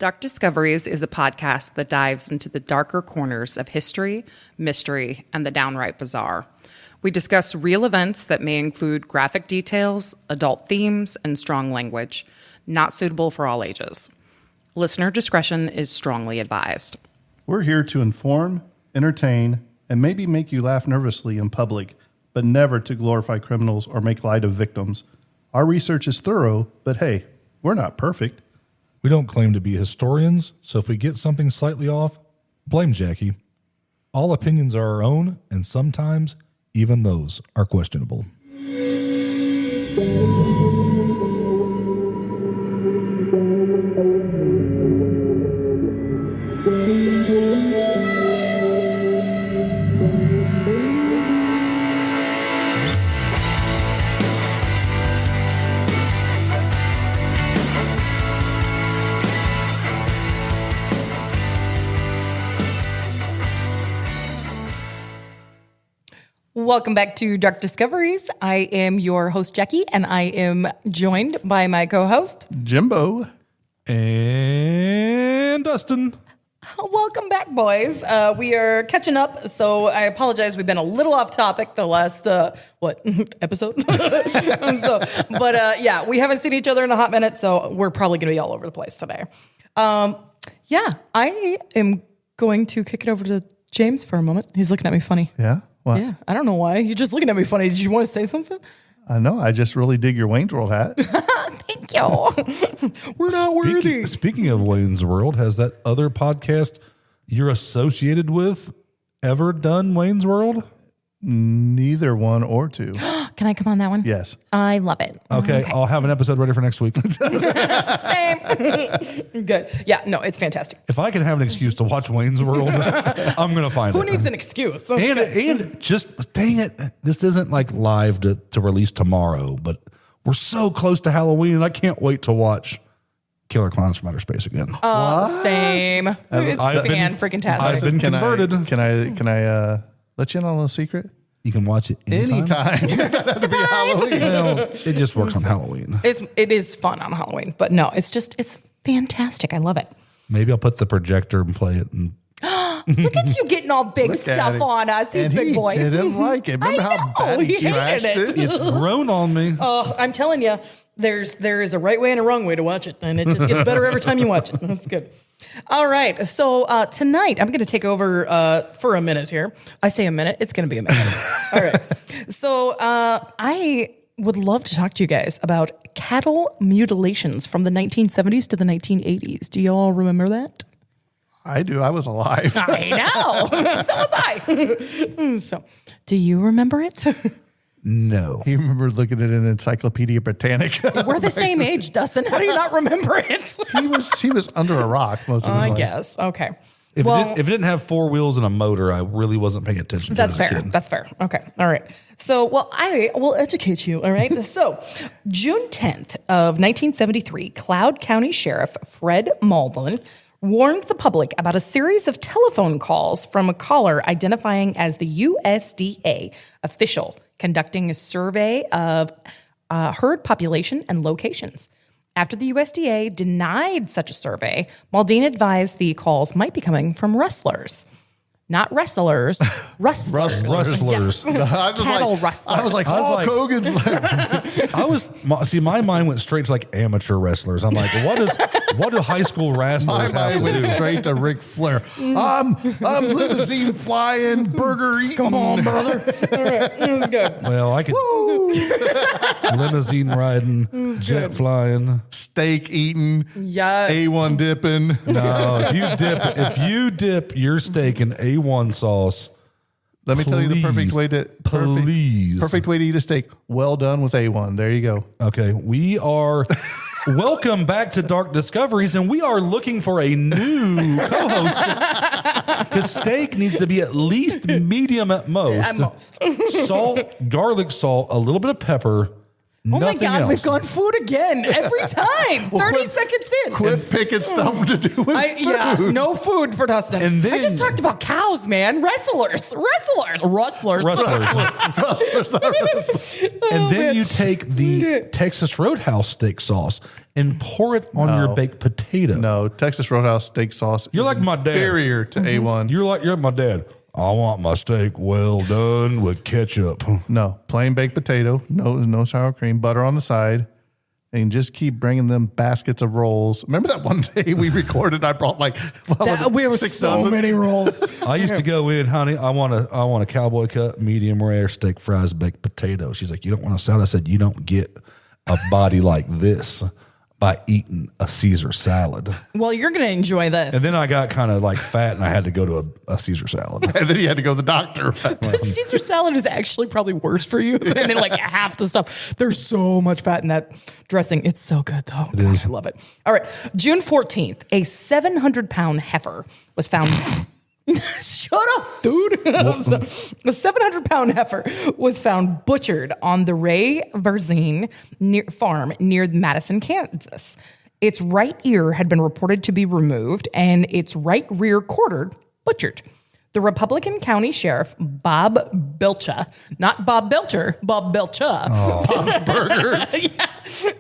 Dark Discoveries is a podcast that dives into the darker corners of history, mystery, and the downright bizarre. We discuss real events that may include graphic details, adult themes, and strong language, not suitable for all ages. Listener discretion is strongly advised. We're here to inform, entertain, and maybe make you laugh nervously in public, but never to glorify criminals or make light of victims. Our research is thorough, but hey, we're not perfect. We don't claim to be historians, so if we get something slightly off, blame Jackie. All opinions are our own, and sometimes even those are questionable. Welcome back to Dark Discoveries. I am your host, Jackie, and I am joined by my co-host, Jimbo. And Dustin. Welcome back, boys. We are catching up, so I apologize. We've been a little off topic the last, episode? Yeah, we haven't seen each other in a hot minute, so we're probably going to be all over the place today. I am going to kick it over to James for a moment. He's looking at me funny. Yeah? What? Yeah, I don't know why. You're just looking at me funny. Did you want to say something? I know. I just really dig your Wayne's World hat. Thank you. We're not worthy. Speaking of Wayne's World, has that other podcast you're associated with ever done Wayne's World? Neither one or two. Can I come on that one? Yes. I love it. Okay, I'll have an episode ready for next week. Same. Good. Yeah, no, it's fantastic. If I can have an excuse to watch Wayne's World, I'm going to find it. Who needs an excuse? And just, dang it, this isn't like live to release tomorrow, but we're so close to Halloween, and I can't wait to watch Killer Clowns from Outer Space again. Same. It's fan-freaking-tastic. I've been converted. Can I let you in on a little secret? You can watch it anytime. It doesn't have to be Halloween. Well, it just works on Halloween. It is fun on Halloween, but no, it's fantastic. I love it. Maybe I'll put the projector and play it. And Look at you getting all big stuff on us, you big boy. He didn't like it. Remember how bad he trashed it? It's grown on me. I'm telling you, there is a right way and a wrong way to watch it, and it just gets better every time you watch it. That's good. All right, so tonight I'm going to take over for a minute here. I say a minute, it's going to be a minute. All right, so I would love to talk to you guys about cattle mutilations from the 1970s to the 1980s. Do you all remember that? I do. I was alive. I know. So was I. So, do you remember it? No. He remembered looking at an Encyclopedia Britannica. We're the same age, Dustin. How do you not remember it? He was under a rock most of his life. I guess. Okay. If it didn't have four wheels and a motor, I really wasn't paying attention to it as a kid. That's fair. Okay. All right. So, I will educate you. All right. So, June 10th of 1973, Cloud County Sheriff Fred Malden warned the public about a series of telephone calls from a caller identifying as the USDA official conducting a survey of herd population and locations. After the USDA denied such a survey, Maldine advised the calls might be coming from rustlers. Not wrestlers, rustlers. Rustlers. Yes. Cattle rustlers. I was like, Hulk Hogan's like... my mind went straight to like amateur wrestlers. I'm like, what do high school wrestlers have to do? Went straight to Ric Flair. I'm limousine flying, burger eating. Come on, brother. All right, it was good. Well, I could limousine riding, jet flying, steak eating, yes. A1 dipping. No, if you dip your steak in A1 sauce, let me tell you the perfect way to perfect way to eat a steak. Well done with A1. There you go. Okay, we are. Welcome back to Dark Discoveries, and we are looking for a new co-host because steak needs to be at least medium at most. At most. Salt, garlic salt, a little bit of pepper, Oh my Nothing God, else. we've gone food again every time. 30 seconds in. Quit picking stuff to do with food. Yeah, no food for Dustin. And then- I just talked about cows, man. Rustlers. And then you take the Texas Roadhouse steak sauce and pour it on your baked potato. No, Texas Roadhouse steak sauce. You're is like my dad. Inferior to A1. You're my dad. I want my steak well done with ketchup. No, plain baked potato, no sour cream, butter on the side, and just keep bringing them baskets of rolls. Remember that one day we recorded? I brought like We have so many rolls. I used to go in, honey. I want a cowboy cut, medium rare, steak fries, baked potato. She's like, you don't want a salad? I said, you don't get a body like this by eating a Caesar salad. Well, you're going to enjoy this. And then I got kind of like fat, and I had to go to a Caesar salad. And then you had to go to the doctor. The Caesar salad is actually probably worse for you than in like half the stuff. There's so much fat in that dressing. It's so good though. It is. I love it. All right. June 14th, a 700-pound heifer was found. Shut up, dude. A 700-pound heifer was found butchered on the Ray Verzine farm near Madison, Kansas. Its right ear had been reported to be removed and its right rear quartered, butchered. The Republican County Sheriff, Bob Belcher, not Bob Belcher, Bob Belcher. Bob's Burgers.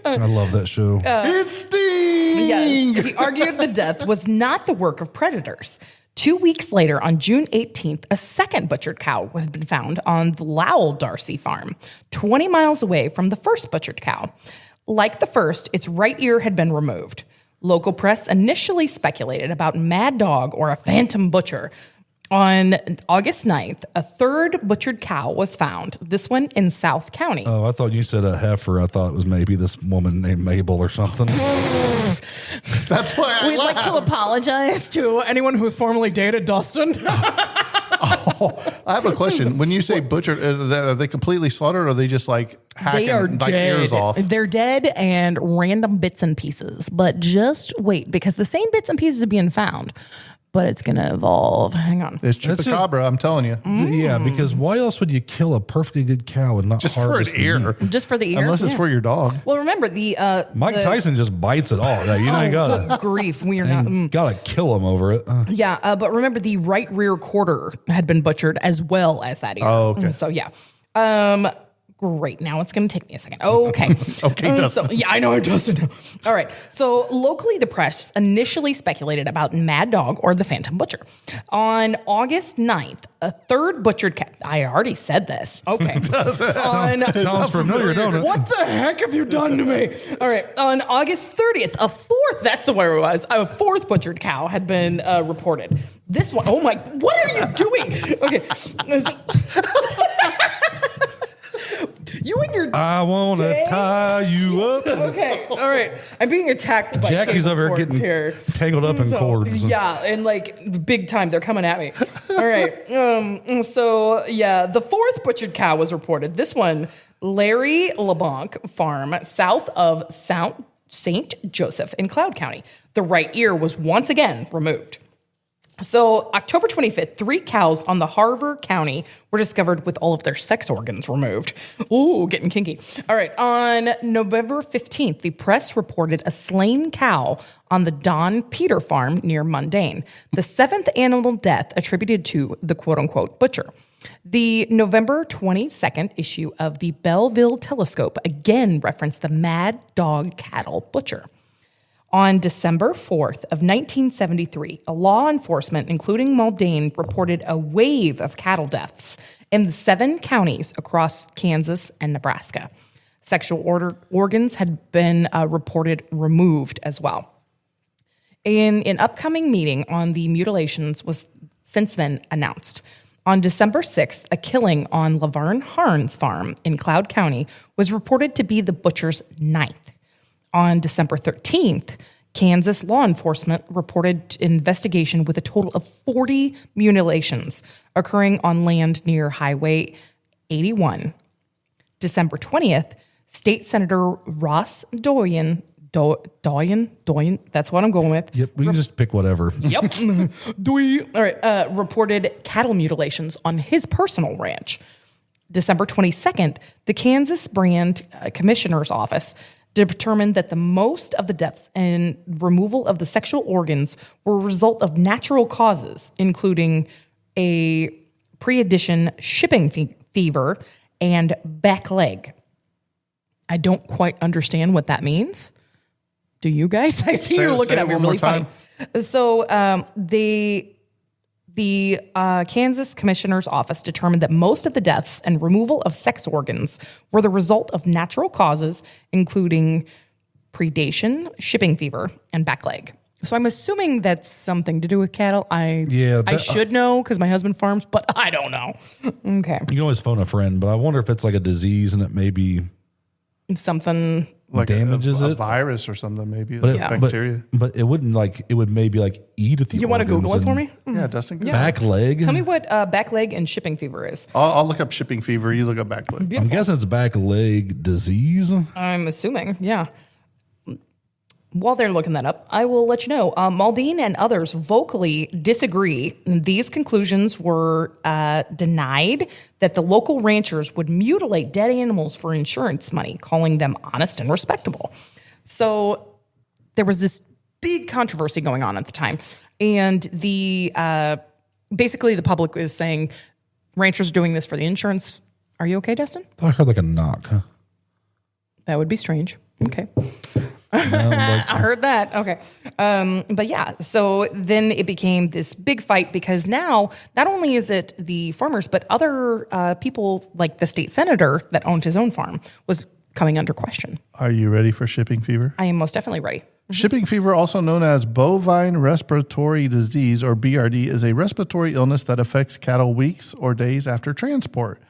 I love that show. It stings. Yes, he argued the death was not the work of predators. 2 weeks later, on June 18th, a second butchered cow had been found on the Lowell Darcy farm, 20 miles away from the first butchered cow. Like the first, its right ear had been removed. Local press initially speculated about Mad Dog or a phantom butcher. On August 9th, a third butchered cow was found, this one in South County. Oh, I thought you said a heifer. I thought it was maybe this woman named Mabel or something. That's why I We'd like to apologize to anyone who's formerly dated Dustin. I have a question. When you say butchered, are they completely slaughtered or are they just like hacking They are like dead. ears off? They're dead and random bits and pieces. But just wait, because the same bits and pieces are being found. But it's going to evolve. Hang on. It's That's chupacabra, I'm telling you. Yeah, because why else would you kill a perfectly good cow and not Just for an harvest the ear. meat? Just for the ear? Unless it's Yeah. for your dog. Well, remember, Mike Tyson just bites it all. Yeah, you ain't got grief. We are not. to gotta kill him over it. Yeah, but remember, the right rear quarter had been butchered as well as that ear. Oh, okay. So, yeah. Great. Now it's going to take me a second. Okay. Okay, Dustin. Yeah, I know it doesn't. All right. So locally, the press initially speculated about Mad Dog or the Phantom Butcher. On August 9th, a third butchered cat. I already said this. Okay. Sounds familiar, don't it? What the heck have you done to me? All right. On August 30th, a fourth, that's the where it was, a fourth butchered cow had been reported. This one, oh my, what are you doing? Okay. You and your... I want to Dang. tie you up. Okay, all right. I'm being attacked by Jackie's cable over cords getting here. tangled up in So, cords. Yeah, and like big time, they're coming at me. All right. So yeah, the fourth butchered cow was reported. This one, Larry LeBlanc Farm, south of St. Joseph in Cloud County. The right ear was once again removed. So October 25th, 3 cows on the Harver County were discovered with all of their sex organs removed. Ooh, getting kinky. All right. On November 15th, the press reported a slain cow on the Don Peter farm near Mundane, the 7th animal death attributed to the quote-unquote butcher. The November 22nd issue of the Belleville Telescope again referenced the Mad Dog Cattle Butcher. On December 4th of 1973, a law enforcement, including Mundane, reported a wave of cattle deaths in the 7 counties across Kansas and Nebraska. Sexual organs had been reported removed as well. An upcoming meeting on the mutilations was since then announced. On December 6th, a killing on Laverne Harn's farm in Cloud County was reported to be the butcher's 9th. On December 13th, Kansas law enforcement reported investigation with a total of 40 mutilations occurring on land near Highway 81. December 20th, State Senator Ross Doyen, that's what I'm going with. Yep, we can just pick whatever. Yep. All right. Reported cattle mutilations on his personal ranch. December 22nd, the Kansas Brand Commissioner's Office determined that the most of the deaths and removal of the sexual organs were a result of natural causes, including a pre-addition shipping fever and back leg. I don't quite understand what that means. Do you guys? I see you're looking at me really funny. So the Kansas Commissioner's Office determined that most of the deaths and removal of sex organs were the result of natural causes, including predation, shipping fever, and back leg. So I'm assuming that's something to do with cattle. I should know because my husband farms, but I don't know. Okay. You can always phone a friend, but I wonder if it's like a disease and it may be something like damages a it. virus or something, maybe But bacteria. But it wouldn't it would maybe like eat at the You want to Google it for me? Yeah, Dustin. Go. back leg. Tell me what back leg and shipping fever is. I'll look up shipping fever. You look up back leg. I'm guessing it's back leg disease. I'm assuming, yeah. While they're looking that up, I will let you know. Maldine and others vocally disagree. These conclusions were denied that the local ranchers would mutilate dead animals for insurance money, calling them honest and respectable. So there was this big controversy going on at the time. And the basically the public is saying ranchers are doing this for the insurance. Are you okay, Dustin? I heard like a knock. That would be strange. Okay. I heard that. Okay. But yeah, so then it became this big fight because now not only is it the farmers, but other people like the state senator that owned his own farm was coming under question. Are you ready for shipping fever? I am most definitely ready. Shipping fever, also known as bovine respiratory disease or BRD, is a respiratory illness that affects cattle weeks or days after transport.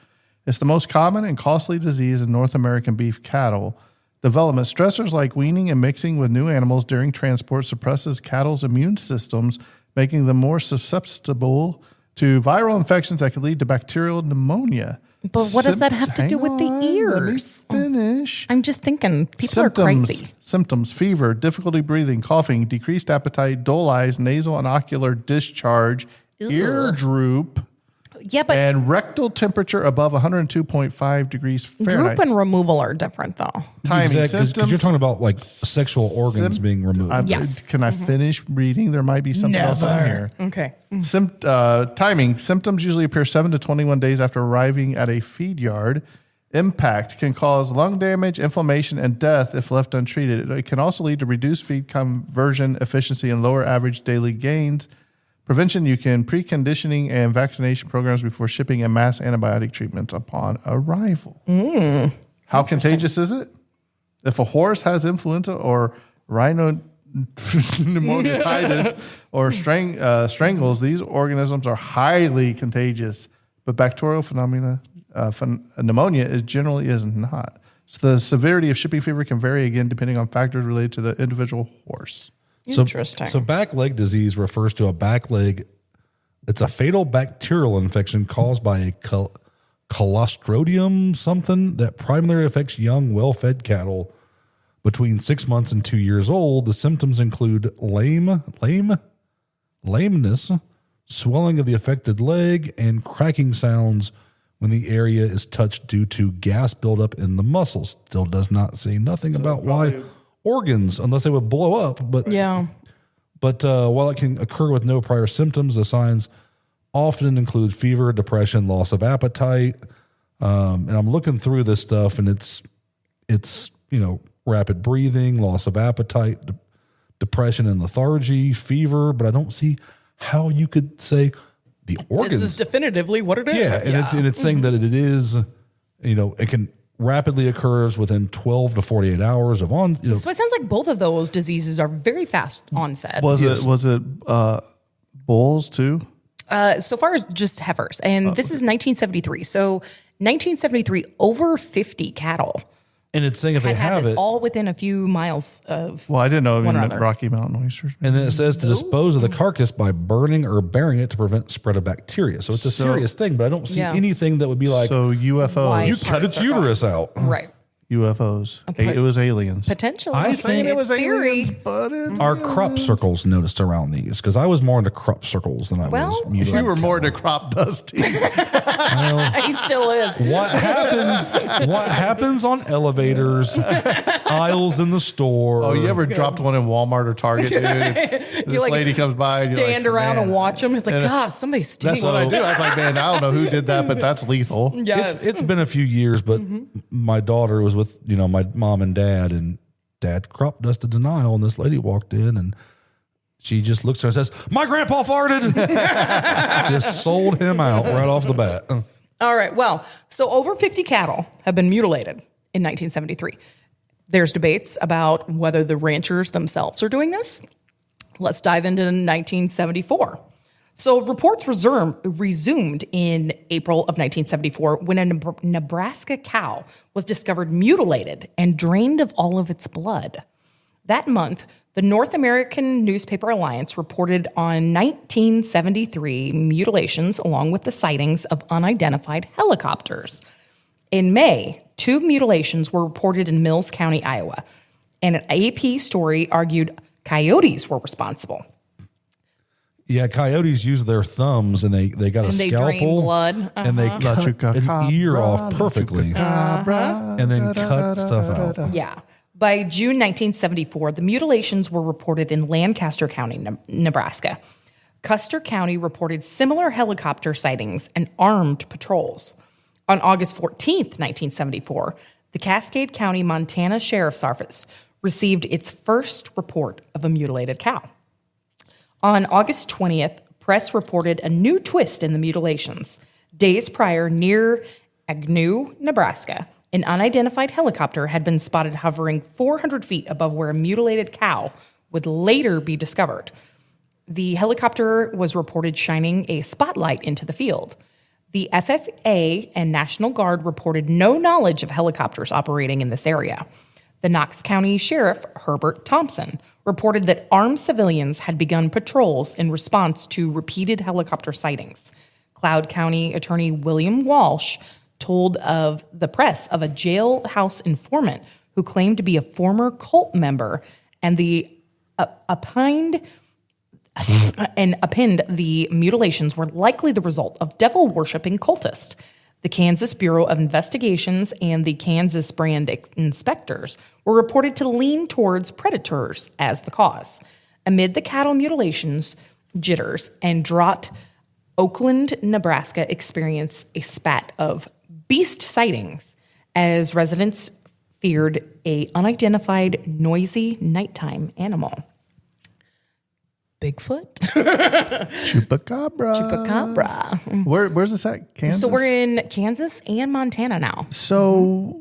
It's the most common and costly disease in North American beef cattle. Development stressors like weaning and mixing with new animals during transport suppresses cattle's immune systems, making them more susceptible to viral infections that could lead to bacterial pneumonia. But what does that have to do with the ears? Let me finish. I'm just thinking people are crazy. Symptoms: fever, difficulty breathing, coughing, decreased appetite, dull eyes, nasal and ocular discharge, ear droop, Yeah, but and rectal temperature above 102.5 degrees Fahrenheit. droop and removal are different though. Timing Because symptoms. you're talking about like sexual organs being removed. Yes. Can I finish reading? There might be something else on here. Okay. Timing. Symptoms usually appear 7 to 21 days after arriving at a feed yard. Impact can cause lung damage, inflammation, and death if left untreated. It can also lead to reduced feed conversion efficiency and lower average daily gains. Prevention, you can preconditioning and vaccination programs before shipping and mass antibiotic treatments upon arrival. How contagious is it? If a horse has influenza or rhinopneumonitis or strangles, these organisms are highly contagious, but bacterial pneumonia generally is not. So the severity of shipping fever can vary again depending on factors related to the individual horse. Interesting. So back leg disease refers to a back leg. It's a fatal bacterial infection caused by a Clostridium something that primarily affects young, well-fed cattle between 6 months and 2 years old. The symptoms include lameness, swelling of the affected leg, and cracking sounds when the area is touched due to gas buildup in the muscles. Still does not say nothing about why organs, unless they would blow up. But yeah. But while it can occur with no prior symptoms, the signs often include fever, depression, loss of appetite. And I'm looking through this stuff, and it's rapid breathing, loss of appetite, depression and lethargy, fever. But I don't see how you could say the organs. This is definitively what it is. Yeah, and it's saying that it is, it can rapidly occurs within 12 to 48 hours of on. So it sounds like both of those diseases are very fast onset. Was it bulls too? So far as just heifers, and this is 1973. So 1973, over 50 cattle And it's saying if they had have this it, all within a few miles of. Well, I didn't know it one meant another. Rocky Mountain oysters. and then it says to dispose of the carcass by burning or burying it to prevent spread of bacteria. So it's a serious thing, but I don't see Yeah. anything that would be like, So UFOs. Why? you cut its uterus out. Right. UFOs. It was aliens. Potentially. I I'm saying it was Theory. aliens, but it, Are crop circles noticed around these? Because I was more into crop circles than I Well, was you mutilated. were more into crop dusty. He still is. What happens? What happens on elevators, aisles in the store? Oh, you ever dropped one in Walmart or Target, dude? This You, like, lady comes by and you're stand like, around "Man." and watch them. It's like, And God, somebody stinks. That's what I do. I was like, man, I don't know who did that, but that's lethal. Yes. It's been a few years, but my daughter was with my mom and dad, and dad crop dusted denial, and this lady walked in and she just looks at her and says, "My grandpa farted." Just sold him out right off the bat. All right. Well, so over 50 cattle have been mutilated in 1973. There's debates about whether the ranchers themselves are doing this. Let's dive into 1974. So reports resumed in April of 1974 when a Nebraska cow was discovered mutilated and drained of all of its blood. That month, the North American Newspaper Alliance reported on 1973 mutilations along with the sightings of unidentified helicopters. In May, 2 mutilations were reported in Mills County, Iowa, and an AP story argued coyotes were responsible. Yeah, coyotes use their thumbs and they got a And they scalpel drain blood. and they cut an ear off perfectly and then cut stuff out. Yeah. By June 1974, the mutilations were reported in Lancaster County, Nebraska. Custer County reported similar helicopter sightings and armed patrols. On August 14th, 1974, the Cascade County, Montana Sheriff's Office received its first report of a mutilated cow. On August 20th, press reported a new twist in the mutilations. Days prior, near Agnew, Nebraska, an unidentified helicopter had been spotted hovering 400 feet above where a mutilated cow would later be discovered. The helicopter was reported shining a spotlight into the field. The FFA and National Guard reported no knowledge of helicopters operating in this area. The Knox County Sheriff, Herbert Thompson, reported that armed civilians had begun patrols in response to repeated helicopter sightings. Cloud County Attorney William Walsh told of the press of a jailhouse informant who claimed to be a former cult member and opined the mutilations were likely the result of devil-worshipping cultists. The Kansas Bureau of Investigations and the Kansas brand inspectors were reported to lean towards predators as the cause. Amid the cattle mutilations, jitters, and drought, Oakland, Nebraska experienced a spat of beast sightings as residents feared a unidentified, noisy nighttime animal. Bigfoot? Chupacabra. Chupacabra. Where's this at? Kansas? So we're in Kansas and Montana now. So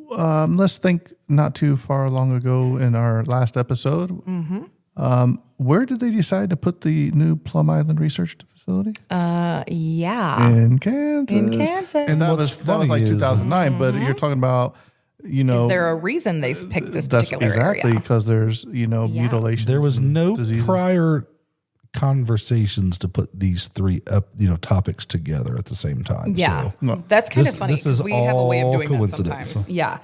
let's think not too far long ago in our last episode. Where did they decide to put the new Plum Island Research Facility? Yeah. In Kansas. In Kansas. And that what's was like funny is- 2009, but you're talking about, Is there a reason they picked this that's particular exactly area? because there's, mutilation. There was and no diseases. prior conversations to put these three topics together at the same time. Yeah. So That's kind this- of funny. this is 'cause we have a way of all doing that coincidence. sometimes. Yeah.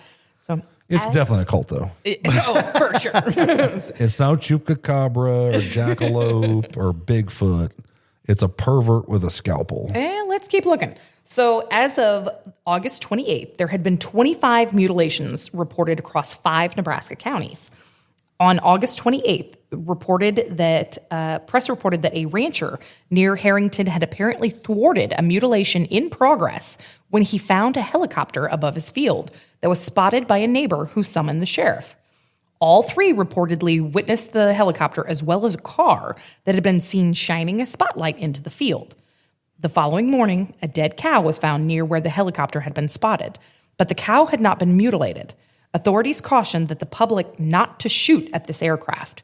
So it's definitely a cult, though. oh, for sure. It's no chupacabra or jackalope or Bigfoot. It's a pervert with a scalpel. And let's keep looking. So as of August 28th, there had been 25 mutilations reported across 5 Nebraska counties. On August 28th, press reported that a rancher near Harrington had apparently thwarted a mutilation in progress when he found a helicopter above his field that was spotted by a neighbor who summoned the sheriff. All 3 reportedly witnessed the helicopter as well as a car that had been seen shining a spotlight into the field. The following morning, a dead cow was found near where the helicopter had been spotted, but the cow had not been mutilated. Authorities cautioned that the public not to shoot at this aircraft.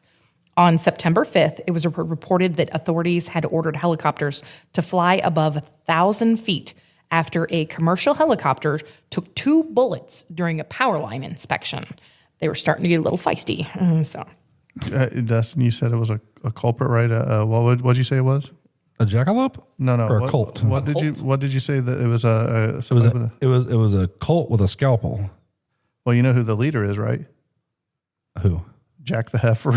On September 5th, it was reported that authorities had ordered helicopters to fly above 1,000 feet after a commercial helicopter took 2 bullets during a power line inspection. They were starting to get a little feisty. Dustin, you said it was a culprit, right? What'd you say it was? A jackalope? No. Or What- a cult? What did you say that it was It was a cult with a scalpel. Well, you know who the leader is, right? Who? Jack the Heifer.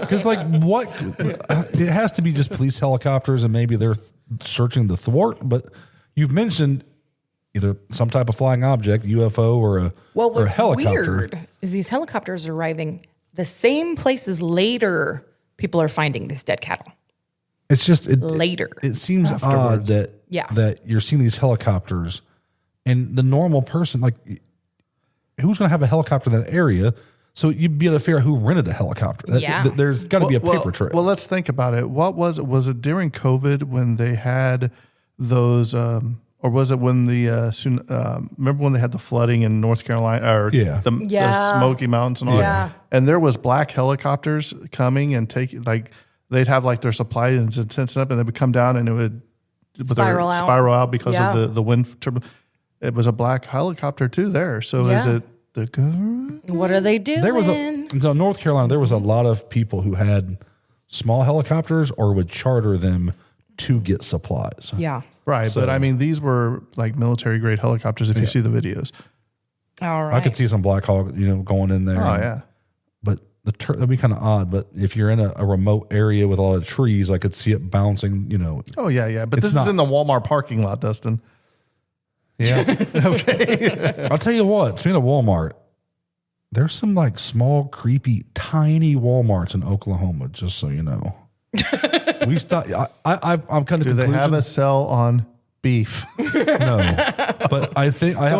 Because like what? It has to be just police helicopters, and maybe they're searching the thwart. But you've mentioned either some type of flying object, UFO, or a what's helicopter. weird is these helicopters are arriving the same places later people are finding these dead cattle. It's just Later. It seems odd that that you're seeing these helicopters, and the normal person, like, who's going to have a helicopter in that area? So you'd be able to figure out who rented a helicopter. Yeah. There's got to be a paper trail. Well, let's think about it. What was it? Was it during COVID when they had those, or was it when the remember when they had the flooding in North Carolina or the Smoky Mountains and all that? And there was black helicopters coming and taking, like, they'd have like their supply and tents up, and they would come down and it would spiral out because of the wind turbulence. It was a black helicopter too there. So is it the government? What are they doing? There was in North Carolina, there was a lot of people who had small helicopters or would charter them to get supplies. Yeah. Right. But I mean, these were like military grade helicopters if you see the videos. All right. I could see some Black Hawk, going in there. Oh, yeah. But that'd be kind of odd. But if you're in a remote area with a lot of trees, I could see it bouncing, Oh, yeah, yeah. But this is in the Walmart parking lot, Dustin. Yeah. Okay. I'll tell you what, speaking of Walmart, there's some like small, creepy, tiny Walmarts in Oklahoma, just so you know. We start. I'm kind of. Do they have a sell on beef? No, but I think I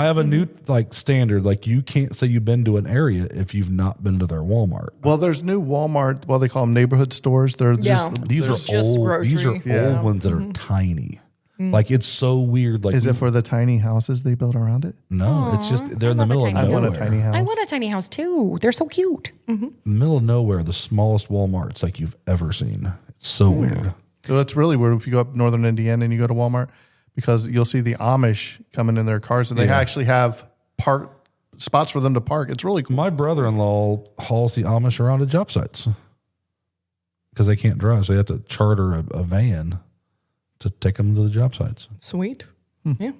have a new like standard. Like you can't say you've been to an area if you've not been to their Walmart. Well, there's new Walmart. Well, they call them neighborhood stores. They're These are old. These are old ones that are tiny. Like it's so weird. Like, is it for the tiny houses they built around it? No, it's just they're in the middle of nowhere. I want a tiny house. I want a tiny house too. They're so cute. In the middle of nowhere, the smallest Walmarts like you've ever seen. It's so weird. So it's really weird if you go up northern Indiana and you go to Walmart, because you'll see the Amish coming in their cars and they actually have park spots for them to park. It's really cool. My brother-in-law hauls the Amish around to job sites because they can't drive, so they have to charter a van to take them to the job sites. Sweet. Yeah.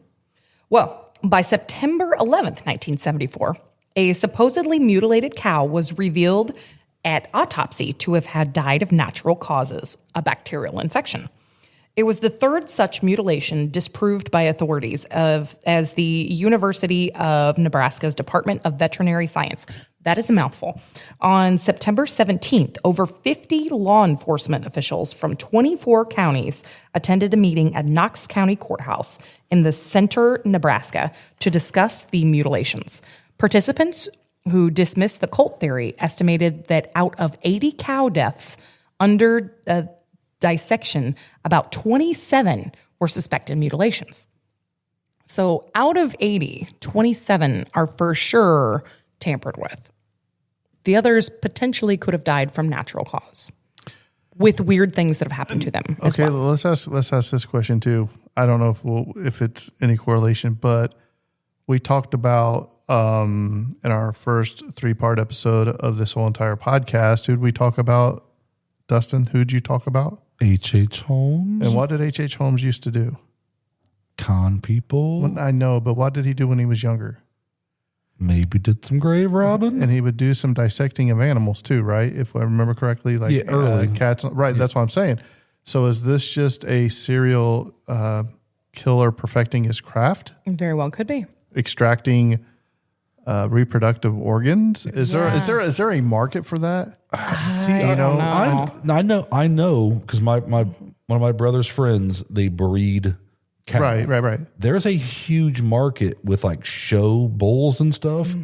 Well, by September 11th, 1974, a supposedly mutilated cow was revealed at autopsy to have had died of natural causes, a bacterial infection. It was the third such mutilation disproved by authorities as the University of Nebraska's Department of Veterinary Science. That is a mouthful. On September 17th, over 50 law enforcement officials from 24 counties attended a meeting at Knox County Courthouse in the center, Nebraska, to discuss the mutilations. Participants who dismissed the cult theory estimated that out of 80 cow deaths under dissection, about 27 were suspected mutilations. So out of 80, 27 are for sure tampered with. The others potentially could have died from natural cause with weird things that have happened to them. Okay, let's ask this question too. I don't know if it's any correlation, but we talked about in our first 3-part episode of this whole entire podcast. Who'd we talk about, Dustin? Who'd you talk about? H.H. Holmes. And what did H.H. Holmes used to do? Con people. Well, I know, but what did he do when he was younger? Maybe did some grave robbing. And he would do some dissecting of animals too, right? If I remember correctly, like early cats. Right, that's what I'm saying. So is this just a serial killer perfecting his craft? Very well could be. Extracting reproductive organs? Is there a market for that? See, I know because one of my brother's friends, they breed cattle. Right. There's a huge market with like show bulls and stuff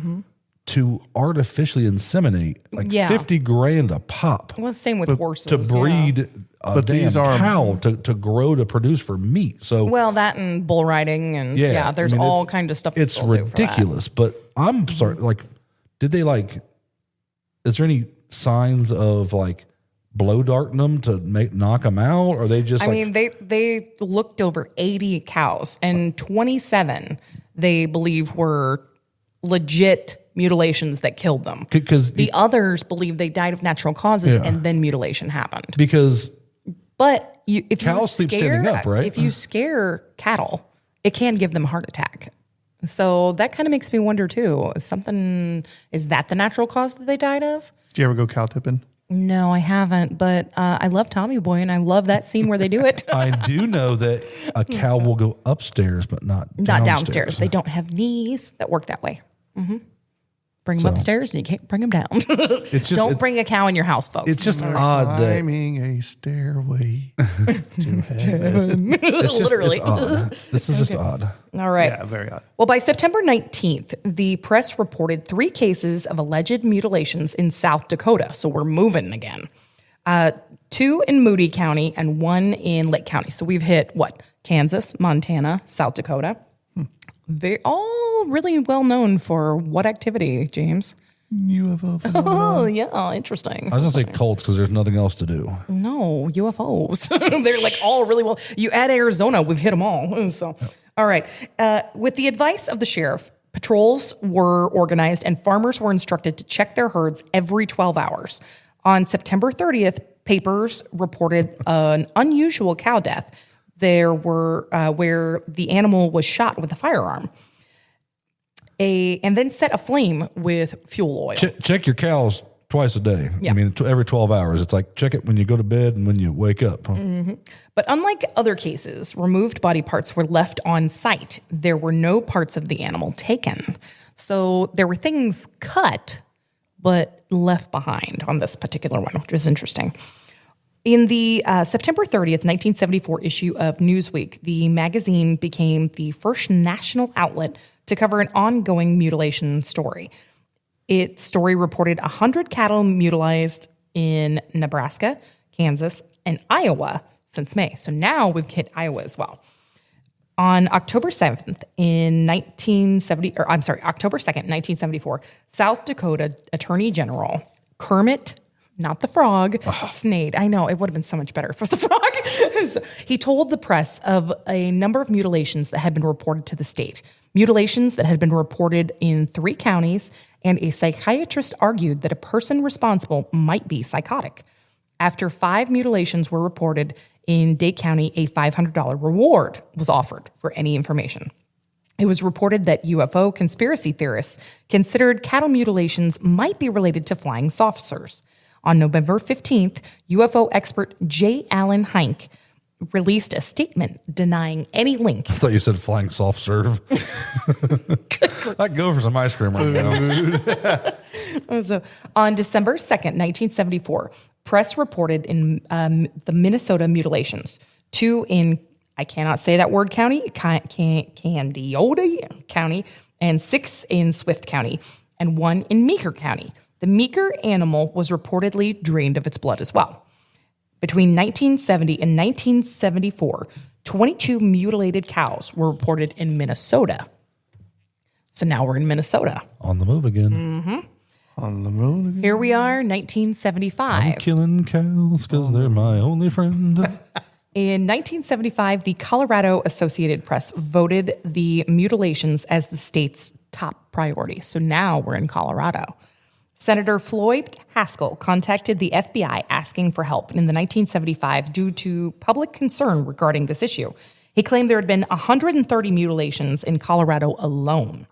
to artificially inseminate, like $50,000 a pop. Well, same with horses. To breed a damn cow to grow to produce for meat. So that and bull riding and there's all kind of stuff. It's ridiculous, but I'm sorry. Like, did they like? Is there any signs of like blow darting them to knock them out, or they just? They looked over 80 cows, and 27 they believe were legit mutilations that killed them. Because the others believe they died of natural causes and then mutilation happened. But if cows sleep standing up, right? If you scare cattle, it can give them a heart attack. So that kind of makes me wonder too. Is that the natural cause that they died of? Did you ever go cow tipping? No, I haven't, but I love Tommy Boy, and I love that scene where they do it. I do know that a cow will go upstairs, but not Downstairs. They don't have knees that work that way. Bring them upstairs, and you can't bring them down. Don't bring a cow in your house, folks. It's just odd that Climbing a stairway to heaven. Literally. It's odd. This is just odd. All right. Yeah, very odd. Well, by September 19th, the press reported 3 cases of alleged mutilations in South Dakota. So we're moving again. 2 in Moody County and 1 in Lake County. So we've hit Kansas, Montana, South Dakota. They're all really well known for what activity, James? UFO phenomenon. Oh, yeah, interesting. I was going to say cults because there's nothing else to do. No, UFOs. They're like all really well. You add Arizona, we've hit them all. So, all right. With the advice of the sheriff, patrols were organized and farmers were instructed to check their herds every 12 hours. On September 30th, papers reported an unusual cow death. There were where the animal was shot with a firearm, and then set aflame with fuel oil. Check your cows twice a day. Yeah. I mean, every 12 hours. It's like check it when you go to bed and when you wake up. Huh? But unlike other cases, removed body parts were left on site. There were no parts of the animal taken. So there were things cut, but left behind on this particular one, which is interesting. In the September 30th, 1974 issue of Newsweek, the magazine became the first national outlet to cover an ongoing mutilation story. Its story reported 100 cattle mutilated in Nebraska, Kansas, and Iowa since May. So now we've hit Iowa as well. On October 7th in October 2nd, 1974, South Dakota Attorney General Kermit, not the frog, Snade. I know, it would have been so much better if it was the frog. So he told the press of a number of mutilations that had been reported to the state. Mutilations that had been reported in 3 counties, and a psychiatrist argued that a person responsible might be psychotic. After 5 mutilations were reported in Dade County, a $500 reward was offered for any information. It was reported that UFO conspiracy theorists considered cattle mutilations might be related to flying saucers. On November 15th, UFO expert J. Allen Heinck released a statement denying any link. I thought you said flying soft serve. I'd go for some ice cream right now. So, on December 2nd, 1974, press reported in the Minnesota mutilations. 2 in, I cannot say that word, county, Candiota County, and 6 in Swift County, and 1 in Meeker County. The Meeker animal was reportedly drained of its blood as well. Between 1970 and 1974, 22 mutilated cows were reported in Minnesota. So now we're in Minnesota. On the move again. On the moon. Here we are, 1975. I'm killing cows because they're my only friend. In 1975, the Colorado Associated Press voted the mutilations as the state's top priority. So now we're in Colorado. Senator Floyd Haskell contacted the FBI asking for help in the 1975 due to public concern regarding this issue. He claimed there had been 130 mutilations in Colorado alone.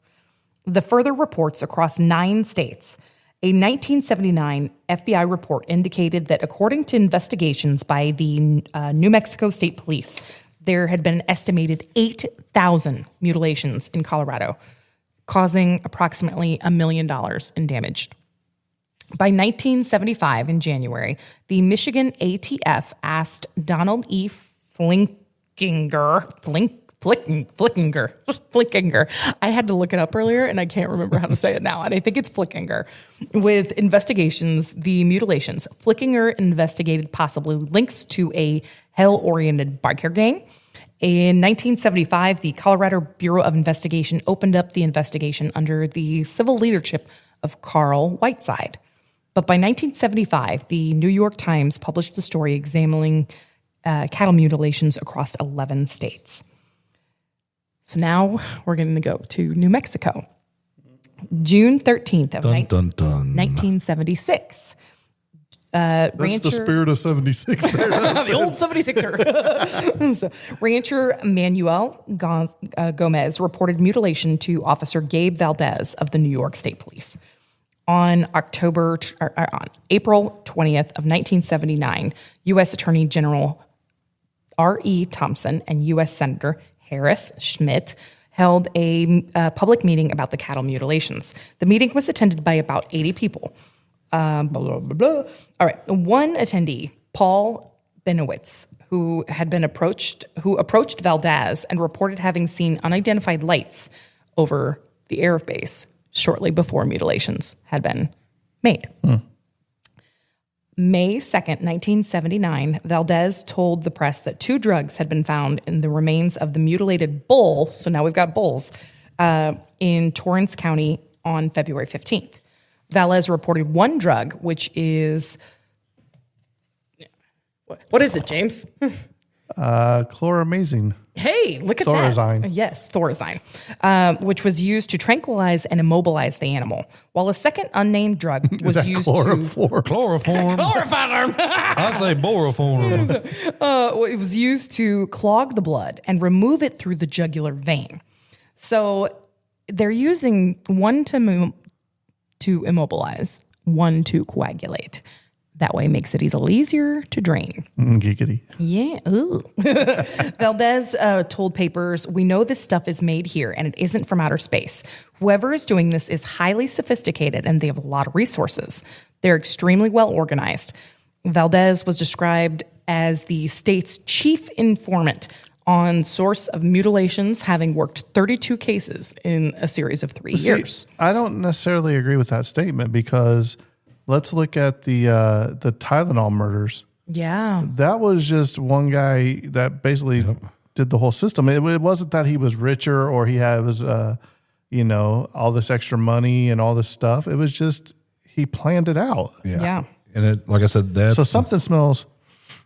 The further reports across 9 states. A 1979 FBI report indicated that according to investigations by the New Mexico State Police, there had been an estimated 8,000 mutilations in Colorado, causing approximately $1 million in damage. By 1975, in January, the Michigan ATF asked Donald E. Flickinger. I had to look it up earlier, and I can't remember how to say it now, and I think it's Flickinger. With the mutilations, Flickinger investigated possibly links to a hell-oriented biker gang. In 1975, the Colorado Bureau of Investigation opened up the investigation under the civil leadership of Carl Whiteside. But by 1975, the New York Times published the story examining cattle mutilations across 11 states. So now we're going to go to New Mexico. June 13th of 1976. That's the spirit of 76. The old 76er. So, Rancher Manuel Gomez reported mutilation to Officer Gabe Valdez of the New York State Police. On April 20th of 1979, U.S. Attorney General R.E. Thompson and U.S. Senator Harris Schmitt held a public meeting about the cattle mutilations. The meeting was attended by about 80 people. Blah, blah, blah, blah. All right. One attendee, Paul Benowitz, who approached Valdez and reported having seen unidentified lights over the air base shortly before mutilations had been made. May 2nd, 1979, Valdez told the press that 2 drugs had been found in the remains of the mutilated bull, so now we've got bulls, in Torrance County on February 15th. Valdez reported 1 drug, which is... What is it, James? Chloramazine. Hey, look at Thorazine. that. Yes, Thorazine, which was used to tranquilize and immobilize the animal, while a second unnamed drug was used chloroform? Chloroform. Chloroform. I say boroform. It was used to clog the blood and remove it through the jugular vein. So they're using one to immobilize, one to coagulate. That way makes it a little easier to drain. Giggity. Yeah. Ooh. Valdez told papers, "We know this stuff is made here and it isn't from outer space. Whoever is doing this is highly sophisticated and they have a lot of resources. They're extremely well organized." Valdez was described as the state's chief informant on source of mutilations, having worked 32 cases in a series of 3 years. I don't necessarily agree with that statement because let's look at the Tylenol murders. Yeah. That was just one guy that basically did the whole system. It wasn't that he was richer or he was all this extra money and all this stuff. It was just he planned it out. Yeah. And it, like I said, So something smells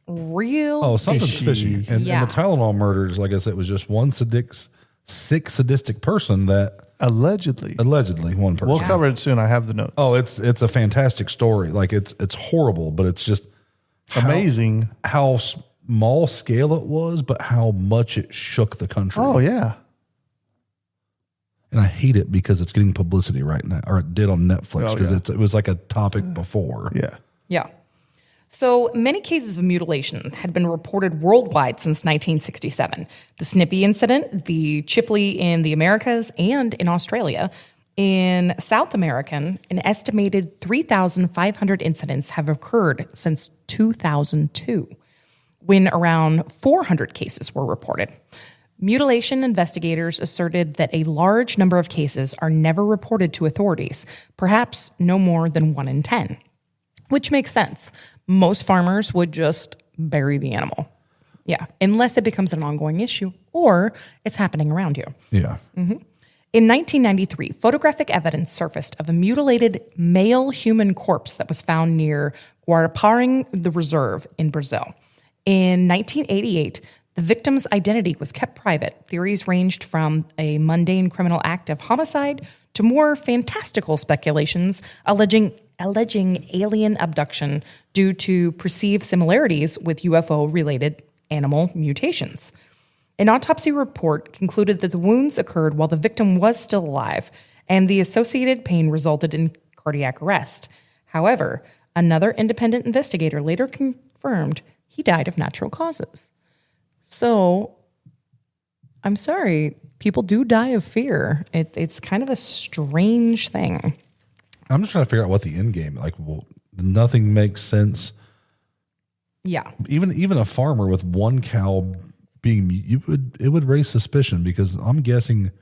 Real. Oh, something's fishy. And Yeah. the Tylenol murders, like I said, was just one sick sadistic person that allegedly one person. We'll cover it soon. I have the notes. Oh, it's a fantastic story. Like it's horrible, but it's just amazing how small scale it was, but how much it shook the country. Oh yeah. And I hate it because it's getting publicity right now, or it did on Netflix because yeah. it was like a topic before. Yeah. Yeah. So many cases of mutilation had been reported worldwide since 1967. The Snippy incident, the Chifley in the Americas, and in Australia. In South America, an estimated 3,500 incidents have occurred since 2002, when around 400 cases were reported. Mutilation investigators asserted that a large number of cases are never reported to authorities, perhaps no more than 1 in 10. Which makes sense. Most farmers would just bury the animal. Yeah, unless it becomes an ongoing issue or it's happening around you. Yeah. Mm-hmm. In 1993, photographic evidence surfaced of a mutilated male human corpse that was found near Guaraparing, the reserve in Brazil. In 1988, the victim's identity was kept private. Theories ranged from a mundane criminal act of homicide to more fantastical speculations alleging alien abduction due to perceived similarities with UFO-related animal mutations. An autopsy report concluded that the wounds occurred while the victim was still alive, and the associated pain resulted in cardiac arrest. However, another independent investigator later confirmed he died of natural causes. So, I'm sorry, people do die of fear. It's kind of a strange thing. I'm just trying to figure out what the end game, like, well, nothing makes sense. Yeah. Even a farmer with one cow being, it would raise suspicion because I'm guessing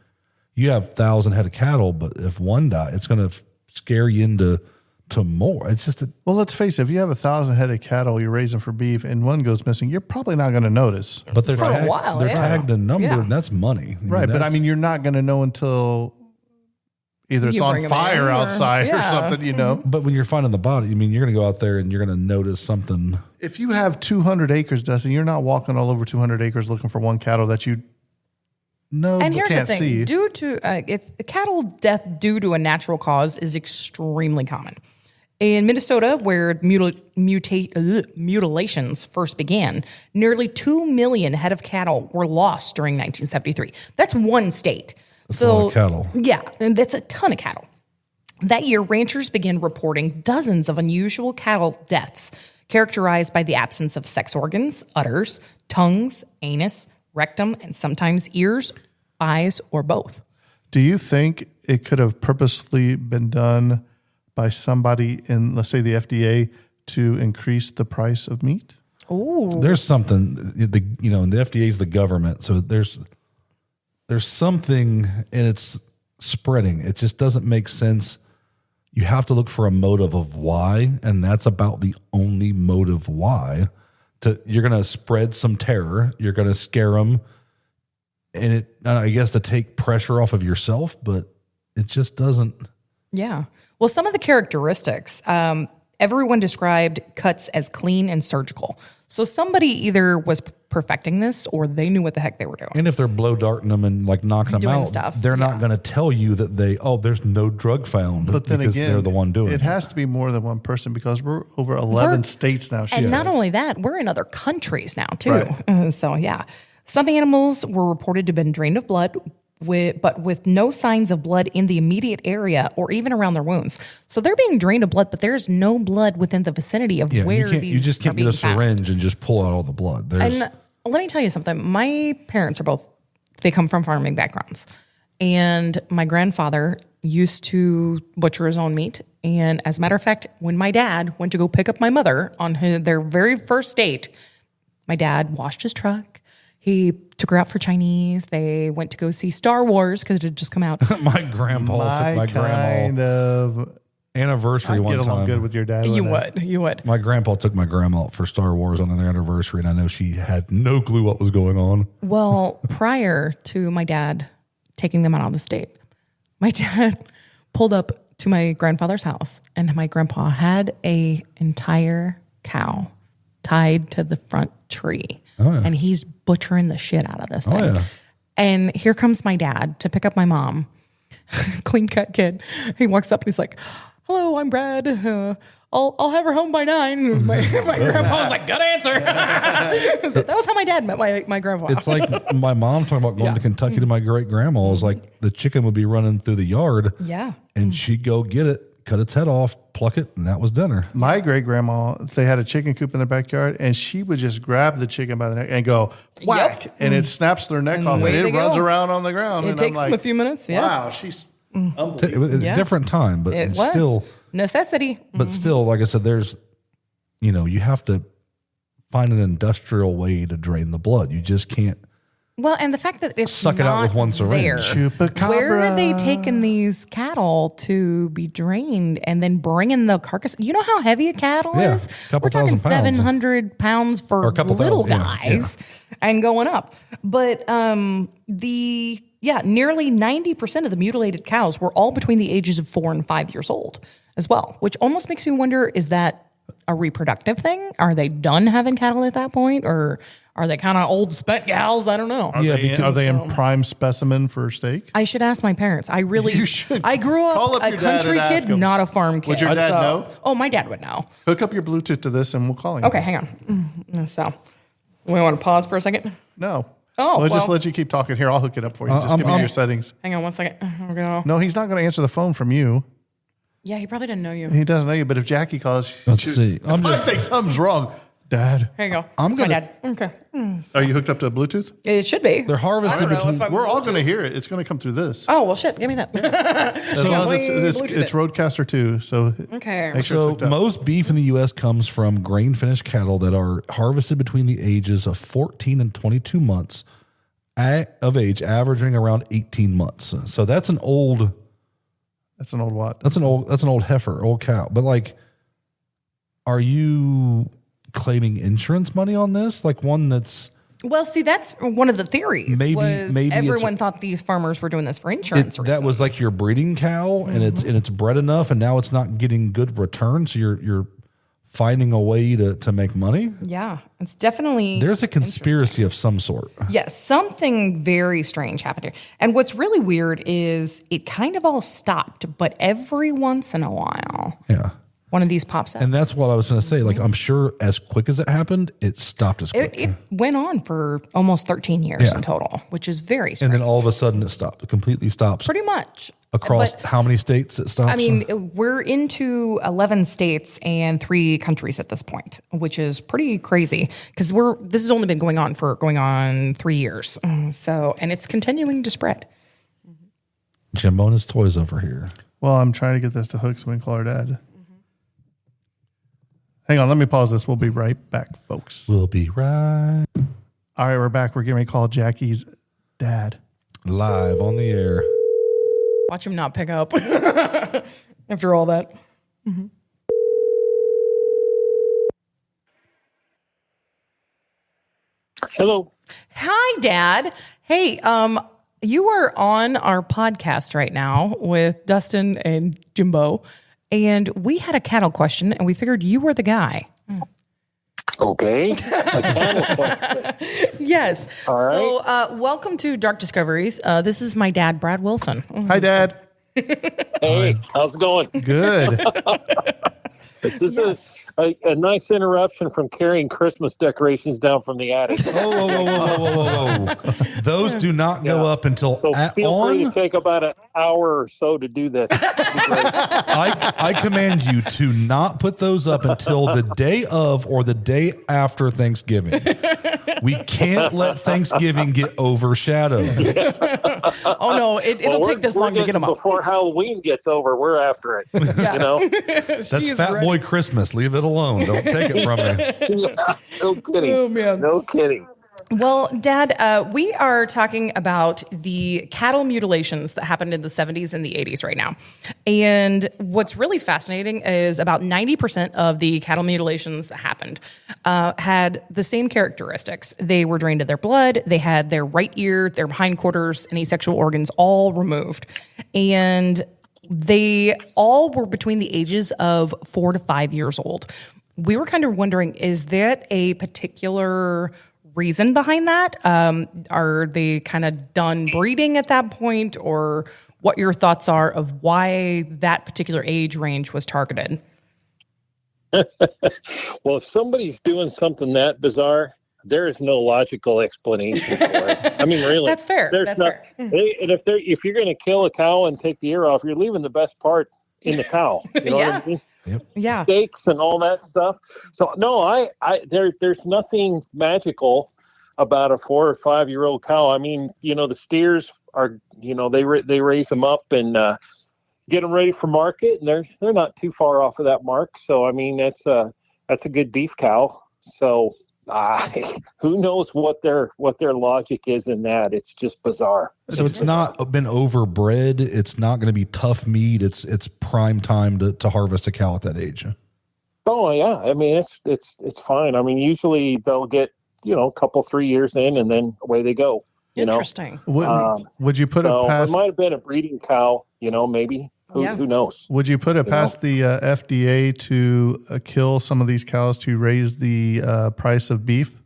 you have 1,000 head of cattle, but if one dies, it's going to scare you into more. It's just well, let's face it. If you have 1,000 head of cattle you're raising for beef and one goes missing, you're probably not going to notice. But they're For a tagged, while, they're yeah. tagged and numbered, Yeah. and that's money, Right, but I mean, you're not going to know until either it's You bring on 'em fire in or- outside or yeah. something, you know. But when you're finding the body, I mean, you're going to go out there and you're going to notice something. If you have 200 acres, Dustin, you're not walking all over 200 acres looking for one cattle that you know And but here's the can't thing: see. due to cattle death due to a natural cause is extremely common. In Minnesota, where mutilations first began, nearly 2 million head of cattle were lost during 1973. That's one state. That's a lot of cattle. Yeah, and that's a ton of cattle. That year, ranchers began reporting dozens of unusual cattle deaths characterized by the absence of sex organs, udders, tongues, anus, rectum, and sometimes ears, eyes, or both. Do you think it could have purposely been done by somebody in, let's say, the FDA to increase the price of meat? Oh, There's something, and the FDA is the government, so there's something, and it's spreading. It just doesn't make sense. You have to look for a motive of why, and that's about the only motive why. You're going to spread some terror. You're going to scare them, and I guess to take pressure off of yourself, but it just doesn't. yeah. Well, some of the characteristics, everyone described cuts as clean and surgical. So somebody either was perfecting this or they knew what the heck they were doing. And if they're blow darting them and like knocking them Doing out, stuff, they're not going to tell you that there's no drug found. But then because again, they're the one doing it. Has to be more than one person because we're over 11 states now. And not only that, we're in other countries now, too. Right. So, yeah. Some animals were reported to have been drained of blood, but with no signs of blood in the immediate area or even around their wounds. So they're being drained of blood, but there's no blood within the vicinity of where you just can't get a syringe and just pull out all the blood. And let me tell you something. My parents they come from farming backgrounds. And my grandfather used to butcher his own meat. And as a matter of fact, when my dad went to go pick up my mother on their very first date, my dad washed his truck. He took her out for Chinese. They went to go see Star Wars because it had just come out. My grandpa took my grandma anniversary one get along time. good with your dad. You would. My grandpa took my grandma out for Star Wars on their anniversary, and I know she had no clue what was going on. Well, prior to my dad taking them out on the date, my dad pulled up to my grandfather's house, and my grandpa had a entire cow tied to the front tree. Oh, yeah. And he's butchering the shit out of this thing. Oh, yeah. And here comes my dad to pick up my mom, clean cut kid. He walks up and he's like, "Hello, I'm Brad. I'll have her home by 9." My grandpa was like, "Good answer." So that was how my dad met my grandpa. It's like my mom talking about going to Kentucky to my great grandma. It was like the chicken would be running through the yard. Yeah. And she'd go get it, cut its head off, pluck it, and that was dinner. My great grandma, they had a chicken coop in their backyard, and she would just grab the chicken by the neck and go whack, and it snaps their neck off, and away it they runs go. around on the ground. It and takes I'm them like, a few minutes. Yeah. Wow, she's unbelievable. It was a different time, but It it's was. still, Necessity. but still, like I said, there's, you have to find an industrial way to drain the blood. You just can't. Well, and the fact that it's Suck it out not with one syringe. there. Chupacabra. Where are they taking these cattle to be drained and then bringing the carcass? You know how heavy a cattle Yeah, is? couple We're talking thousand pounds. 700 pounds for Or a couple little thousand, yeah, guys and going up. But nearly 90% of the mutilated cows were all between the ages of 4 and 5 years old as well, which almost makes me wonder, is that a reproductive thing? Are they done having cattle at that point? Or are they kind of old spent gals? I don't know. Are they in prime specimen for steak? I should ask my parents. You should. I grew Call up up a your dad country and ask kid, him. not a farm kid. Would your dad know? Oh, my dad would know. Hook up your Bluetooth to this, and we'll call him. Okay, hang on. So, we want to pause for a second? No. Oh, we'll just well. let you keep talking. Here, I'll hook it up for you. Just give me your settings. Hang on one second. Here we go. No, he's not going to answer the phone from you. Yeah, he probably didn't know you. He doesn't know you, but if Jackie calls, Let's see. I think something's wrong. Dad, Here you go. I'm That's my gonna- dad. Okay. are you hooked up to Bluetooth? It should be. They're harvested between. We're all going to hear it. It's going to come through this. Oh, well, shit. Give me that. As long as it's Roadcaster 2. So Okay. make sure So it's hooked up. most beef in the U.S. comes from grain-finished cattle that are harvested between the ages of 14 and 22 months of age, averaging around 18 months. So that's an old. That's an old what? That's an old heifer, old cow. But like, are you claiming insurance money on this? Like one that's Well, see, that's one of the theories. Maybe everyone it's- thought these farmers were doing this for insurance reasons. that was like your breeding cow, and it's bred enough, and now it's not getting good return. So you're finding a way to make money. Yeah, it's definitely. There's a conspiracy of some sort. Yes, something very strange happened here. And what's really weird is it kind of all stopped, but every once in a while, Yeah. one of these pops up. And that's what I was going to say. Like, I'm sure as quick as it happened, it stopped as quick. It went on for almost 13 years Yeah. in total, which is very And strange. then all of a sudden it stopped. It completely stops. Pretty much. Across But, how many states it stops? I mean, we're into 11 states and 3 countries at this point, which is pretty crazy because this has only been going on 3 years. So, and it's continuing to spread. Jimbo and his toys over here. Well, I'm trying to get this to hook so we can call her dad. Hang on, let me pause this. We'll be right back, folks. We'll be right All right, we're back. We're getting ready to call Jackie's dad. live on the air. Watch him not pick up after all that. Hello. Hi, Dad. Hey, you are on our podcast right now with Dustin and Jimbo, and we had a cattle question, and we figured you were the guy. Okay. A cattle question. Yes. All right. So, welcome to Dark Discoveries. This is my dad, Brad Wilson. Hi, Dad. Hey, how's it going? Good. This is a nice interruption from carrying Christmas decorations down from the attic. Whoa. Those do not go up until So feel free to take about an hour or so to do this. I command you to not put those up until the day of or the day after Thanksgiving. We can't let Thanksgiving get overshadowed. Oh, no, it'll take this long to get them up. Before Halloween gets over, we're after it. You know? That's Fat Boy Christmas. Leave it alone. Don't take it from me. Yeah, no kidding. Oh, man. No kidding. Well, Dad, we are talking about the cattle mutilations that happened in the 70s and the 80s right now. And what's really fascinating is about 90% of the cattle mutilations that happened had the same characteristics. They were drained of their blood. They had their right ear, their hindquarters, and asexual organs all removed. And they all were between the ages of 4 to 5 years old. We were kind of wondering, is that a particular reason behind that? Are they kind of done breeding at that point, or what your thoughts are of why that particular age range was targeted? Well, if somebody's doing something that bizarre, there is no logical explanation for it. I mean, really, That's fair. That's fair. And if you're going to kill a cow and take the ear off, you're leaving the best part in the cow. You know Yeah. what I mean? Yeah. Steaks and all that stuff. So no, there's nothing magical about a 4 or 5 year old cow. I mean, the steers are, they raise them up and get them ready for market, and they're not too far off of that mark. So I mean, that's a good beef cow. So who knows what their logic is in that? It's just bizarre. So it's not been overbred. It's not going to be tough meat. It's prime time to harvest a cow at that age. Oh yeah, I mean it's fine. I mean usually they'll get a couple 3 years in, and then away they go. Interesting. Would you put it past? It might have been a breeding cow. Maybe. Who knows? Would you put it past the FDA to kill some of these cows to raise the price of beef?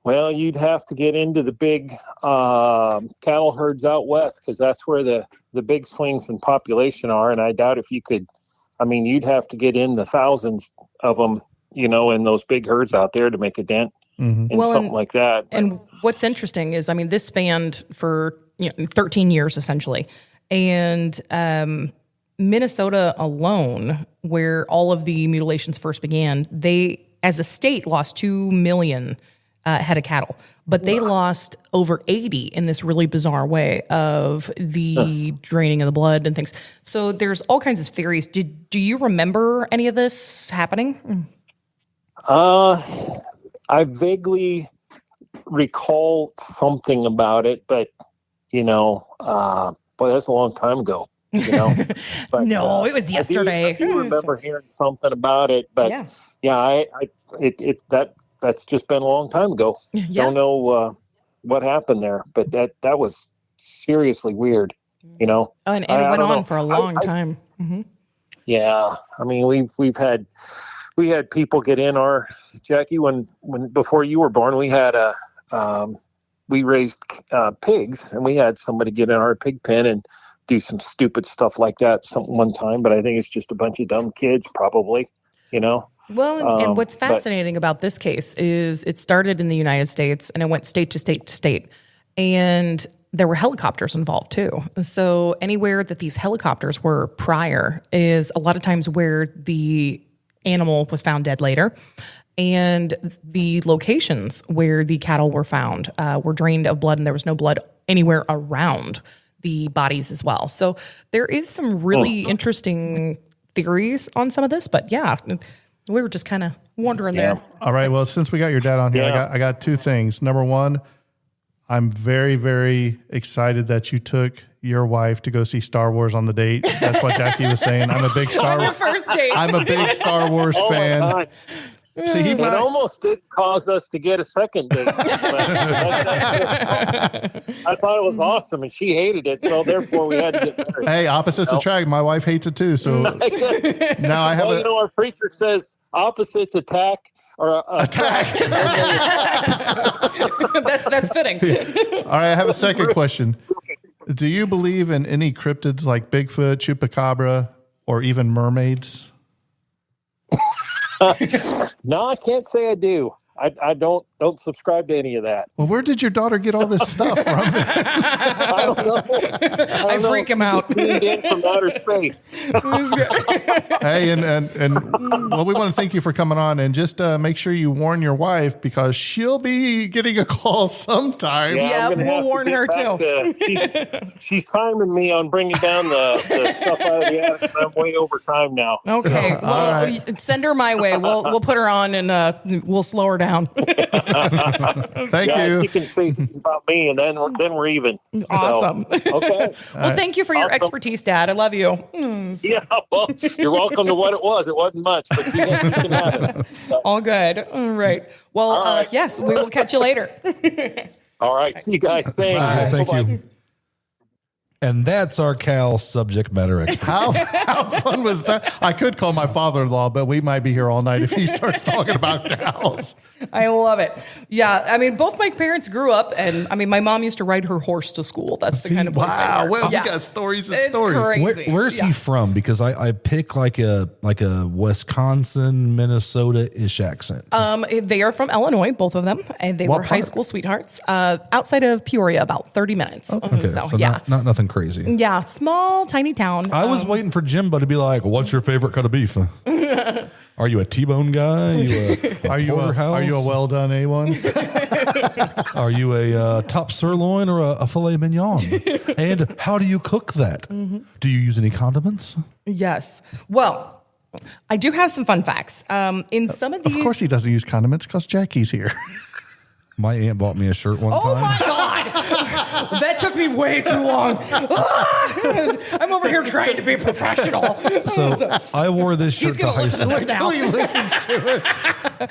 Well, you'd have to get into the big cattle herds out west, because that's where the big swings in population are. And I doubt if you could. I mean, you'd have to get in the thousands of them, in those big herds out there to make a dent in something like that. And what's interesting is, I mean, this spanned for 13 years essentially. And Minnesota alone, where all of the mutilations first began, they, as a state, lost 2 million head of cattle, but they lost over 80 in this really bizarre way of the draining of the blood and things. So there's all kinds of theories. Do you remember any of this happening? I vaguely recall something about it, but boy, that's a long time ago. But, No, it was yesterday. I do remember hearing something about it, but that's just been a long time ago. Yeah. Don't know what happened there, but that was seriously weird. Oh, and it went on for a long time. Yeah, I mean we had people get in our Jackie when before you were born. We had we raised pigs, and we had somebody get in our pig pen and do some stupid stuff like that one time, but I think it's just a bunch of dumb kids, probably, you know. Well, and what's fascinating about this case is it started in the United States and it went state to state to state. And there were helicopters involved too. So anywhere that these helicopters were prior is a lot of times where the animal was found dead later. And the locations where the cattle were found were drained of blood, and there was no blood anywhere around the bodies as well. So there is some really interesting theories on some of this, but yeah, we were just kind of wondering there. All right. Well, since we got your dad on here, Yeah. I got two things. Number one, I'm very, very excited that you took your wife to go see Star Wars on the date. That's what Jackie was saying. I'm a big On your first date. I'm a big Star Wars Oh, my fan. God. See, he It might, almost did cause us to get a second date. I thought it was awesome, and she hated it, so therefore we had to get married. hey, opposites attract. My wife hates it too. So now I have Well, you know, our preacher says opposites attack or attack. That's fitting. All right, I have a second question. Do you believe in any cryptids like Bigfoot, Chupacabra, or even mermaids? No, I can't say I do. I don't subscribe to any of that. Well, where did your daughter get all this stuff from? I don't know. I freak him out. Tuned in from outer space. Hey, and well, we want to thank you for coming on, and just make sure you warn your wife because she'll be getting a call sometime. Yeah, I'm gonna we'll have to warn get her, back she's timing me on bringing down the stuff out of the attic. I'm way over time now. Okay. Well, send her my way. We'll put her on and we'll slow her down. Thank you. You can say about me, and then we're even. Awesome. So, okay. Well, thank you for your Awesome. expertise, Dad. I love you. Yeah. Well, you're welcome to what it was. It wasn't much, but you can have it. So, All good. All right. Well, All right. yes, we will catch you later. all right. See you guys. Thanks. Bye. Thank Bye-bye. you. And that's our Cal subject matter expert. How fun was that? I could call my father-in-law, but we might be here all night if he starts talking about cows. I love it. Yeah. I mean, both my parents grew up, and I mean, my mom used to ride her horse to school. That's the kind of place they Wow. were. Well, Yeah. we got stories and It's stories. crazy. Where's Yeah. he from? Because I pick like a Wisconsin, Minnesota-ish accent. They are from Illinois, both of them, and they What were high part? school sweethearts. Outside of Peoria, about 30 minutes. Okay, So, so yeah. not nothing crazy. Yeah, small, tiny town. I was waiting for Jimbo to be like, "What's your favorite cut of beef? Are you a T-bone guy? Are you a well done A1? Are you a top sirloin or a filet mignon? And how do you cook that? Do you use any condiments? Yes. Well, I do have some fun facts. In some of these, Of course he doesn't use condiments because Jackie's here. My aunt bought me a shirt one Oh time. my God! That took me way too long. I'm over here trying to be professional. So I wore this He's shirt to gonna high listen to school. this now. Until he listens to it.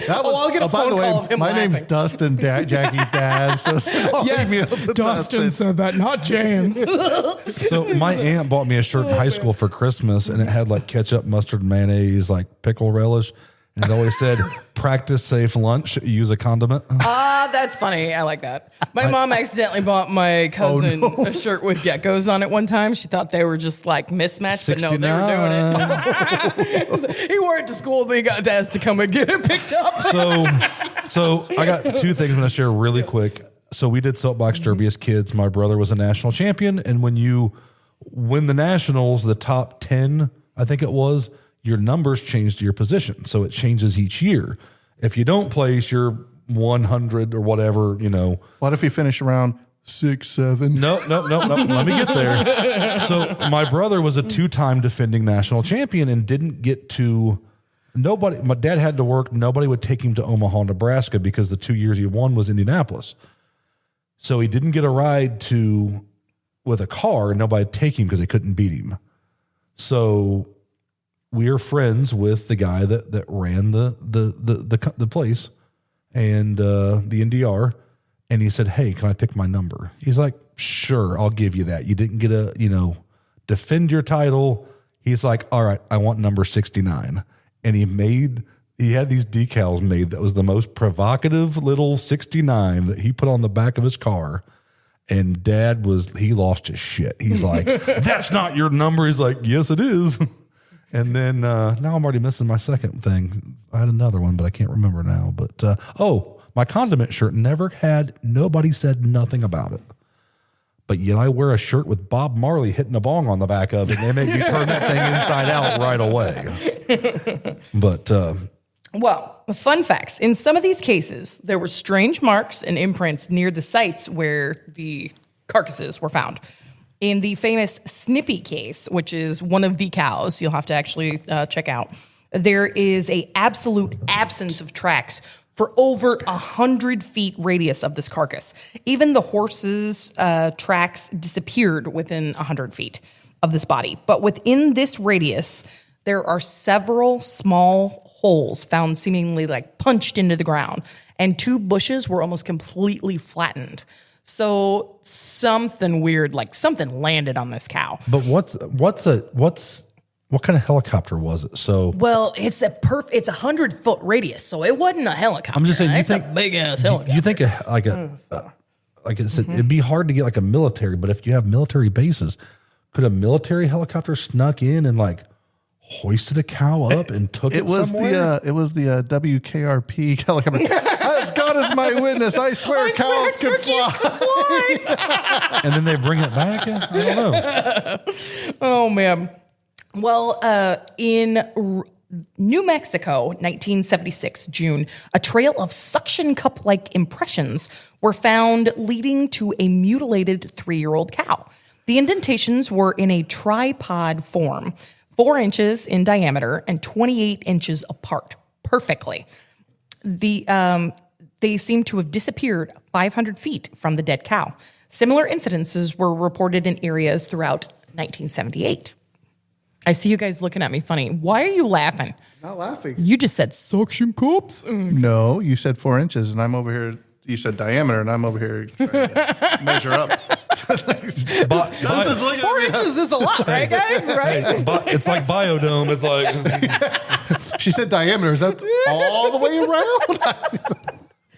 That was, I'll get a by phone the way, call of him my name's laughing. Dustin, Jackie's dad. So leave me up to Dustin. said that, not James. So my aunt bought me a shirt in high school for Christmas, and it had like ketchup, mustard, mayonnaise, like pickle relish, and it always said, "Practice safe lunch. Use a condiment." That's funny. I like that. My mom accidentally bought my cousin a shirt with geckos on it one time. She thought they were just like mismatched, but no, they were doing it. He wore it to school. Then he got Daz to come and get it picked up. So I got two things I'm going to share really quick. So we did soapbox derby as kids. My brother was a national champion, and when you win the nationals, the top 10, I think it was, your numbers change to your position. So it changes each year. If you don't place, you're 100 or whatever, you know. What if he finished around 6, 7? No. Let me get there. So my brother was a 2-time defending national champion and didn't get to. Nobody. My dad had to work. Nobody would take him to Omaha, Nebraska, because the 2 years he won was Indianapolis. So he didn't get a ride with a car, and nobody'd take him because they couldn't beat him. So we are friends with the guy that ran the place and the NDR, and he said, "Hey, can I pick my number?" He's like, "Sure, I'll give you that. You didn't get defend your title." He's like, "All right, I want number 69." And he had these decals made that was the most provocative little 69 that he put on the back of his car. And Dad he lost his shit. He's like, that's not your number. He's like, yes, it is. And then now I'm already missing my second thing. I had another one, but I can't remember now. But my condiment shirt nobody said nothing about it. But yet I wear a shirt with Bob Marley hitting a bong on the back of it. And they make me turn that thing inside out right away. But Well, fun facts. In some of these cases, there were strange marks and imprints near the sites where the carcasses were found. In the famous Snippy case, which is one of the cows you'll have to actually check out, there is a absolute absence of tracks for over 100 feet radius of this carcass. Even the horse's tracks disappeared within 100 feet of this body. But within this radius, there are several small holes found seemingly like punched into the ground, and 2 bushes were almost completely flattened. So something weird, like something landed on this cow. But what kind of helicopter was it? So Well, it's it's 100-foot radius, so it wasn't a helicopter. I'm just saying, it's a big ass helicopter. You think like I said, it'd be hard to get like a military, but if you have military bases, could a military helicopter snuck in and like hoisted a cow up and took it somewhere? It was the WKRP helicopter. As God is my witness, I swear cows could fly. And then they bring it back? I don't know. Oh, man. Well, in New Mexico, 1976, June, a trail of suction cup-like impressions were found leading to a mutilated 3-year-old cow. The indentations were in a tripod form, 4 inches in diameter and 28 inches apart, perfectly. They seem to have disappeared 500 feet from the dead cow. Similar incidences were reported in areas throughout 1978. I see you guys looking at me funny. Why are you laughing? Not laughing. You just said suction cups? No, you said 4 inches, and I'm over here. You said diameter, and I'm over here trying to measure up. 4 inches is a lot, right, guys? Right? It's like Biodome. It's like She said diameter. Is that all the way around?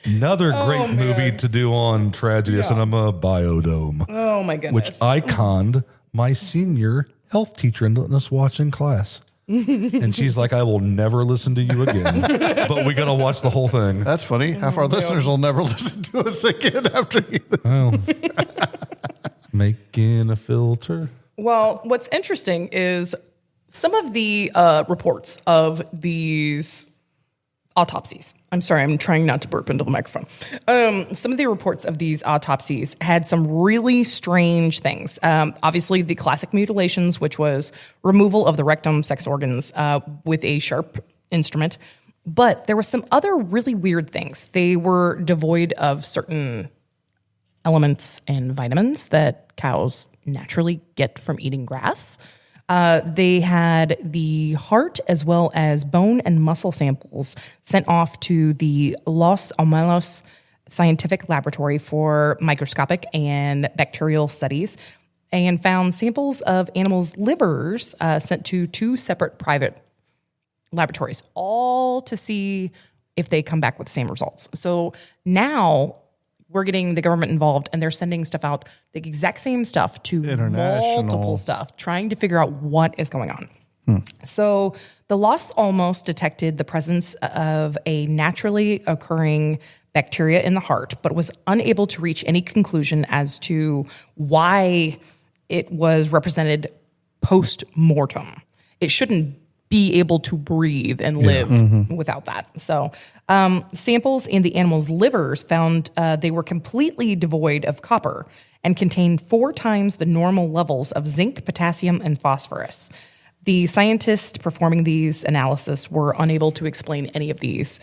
another great movie to do on Tragedy of Cinema, Biodome. Oh, my goodness. Which I conned my senior health teacher into letting us watch in class. And she's like, I will never listen to you again. But we got to watch the whole thing. That's funny. Half our listeners will never listen to us again after you. Well, making a filter. Well, what's interesting is some of the reports of these autopsies. I'm sorry, I'm trying not to burp into the microphone. Some of the reports of these autopsies had some really strange things. Obviously, the classic mutilations, which was removal of the rectum, sex organs with a sharp instrument. But there were some other really weird things. They were devoid of certain elements and vitamins that cows naturally get from eating grass. They had the heart as well as bone and muscle samples sent off to the Los Alamos Scientific Laboratory for microscopic and bacterial studies, and found samples of animals' livers sent to 2 separate private laboratories, all to see if they come back with the same results. So now we're getting the government involved, and they're sending stuff out, the exact same stuff to multiple stuff, trying to figure out what is going on. So the Los Alamos detected the presence of a naturally occurring bacteria in the heart, but was unable to reach any conclusion as to why it was represented post-mortem. It shouldn't be able to breathe and live without that. So samples in the animal's livers found they were completely devoid of copper and contained 4 times the normal levels of zinc, potassium, and phosphorus. The scientists performing these analysis were unable to explain any of these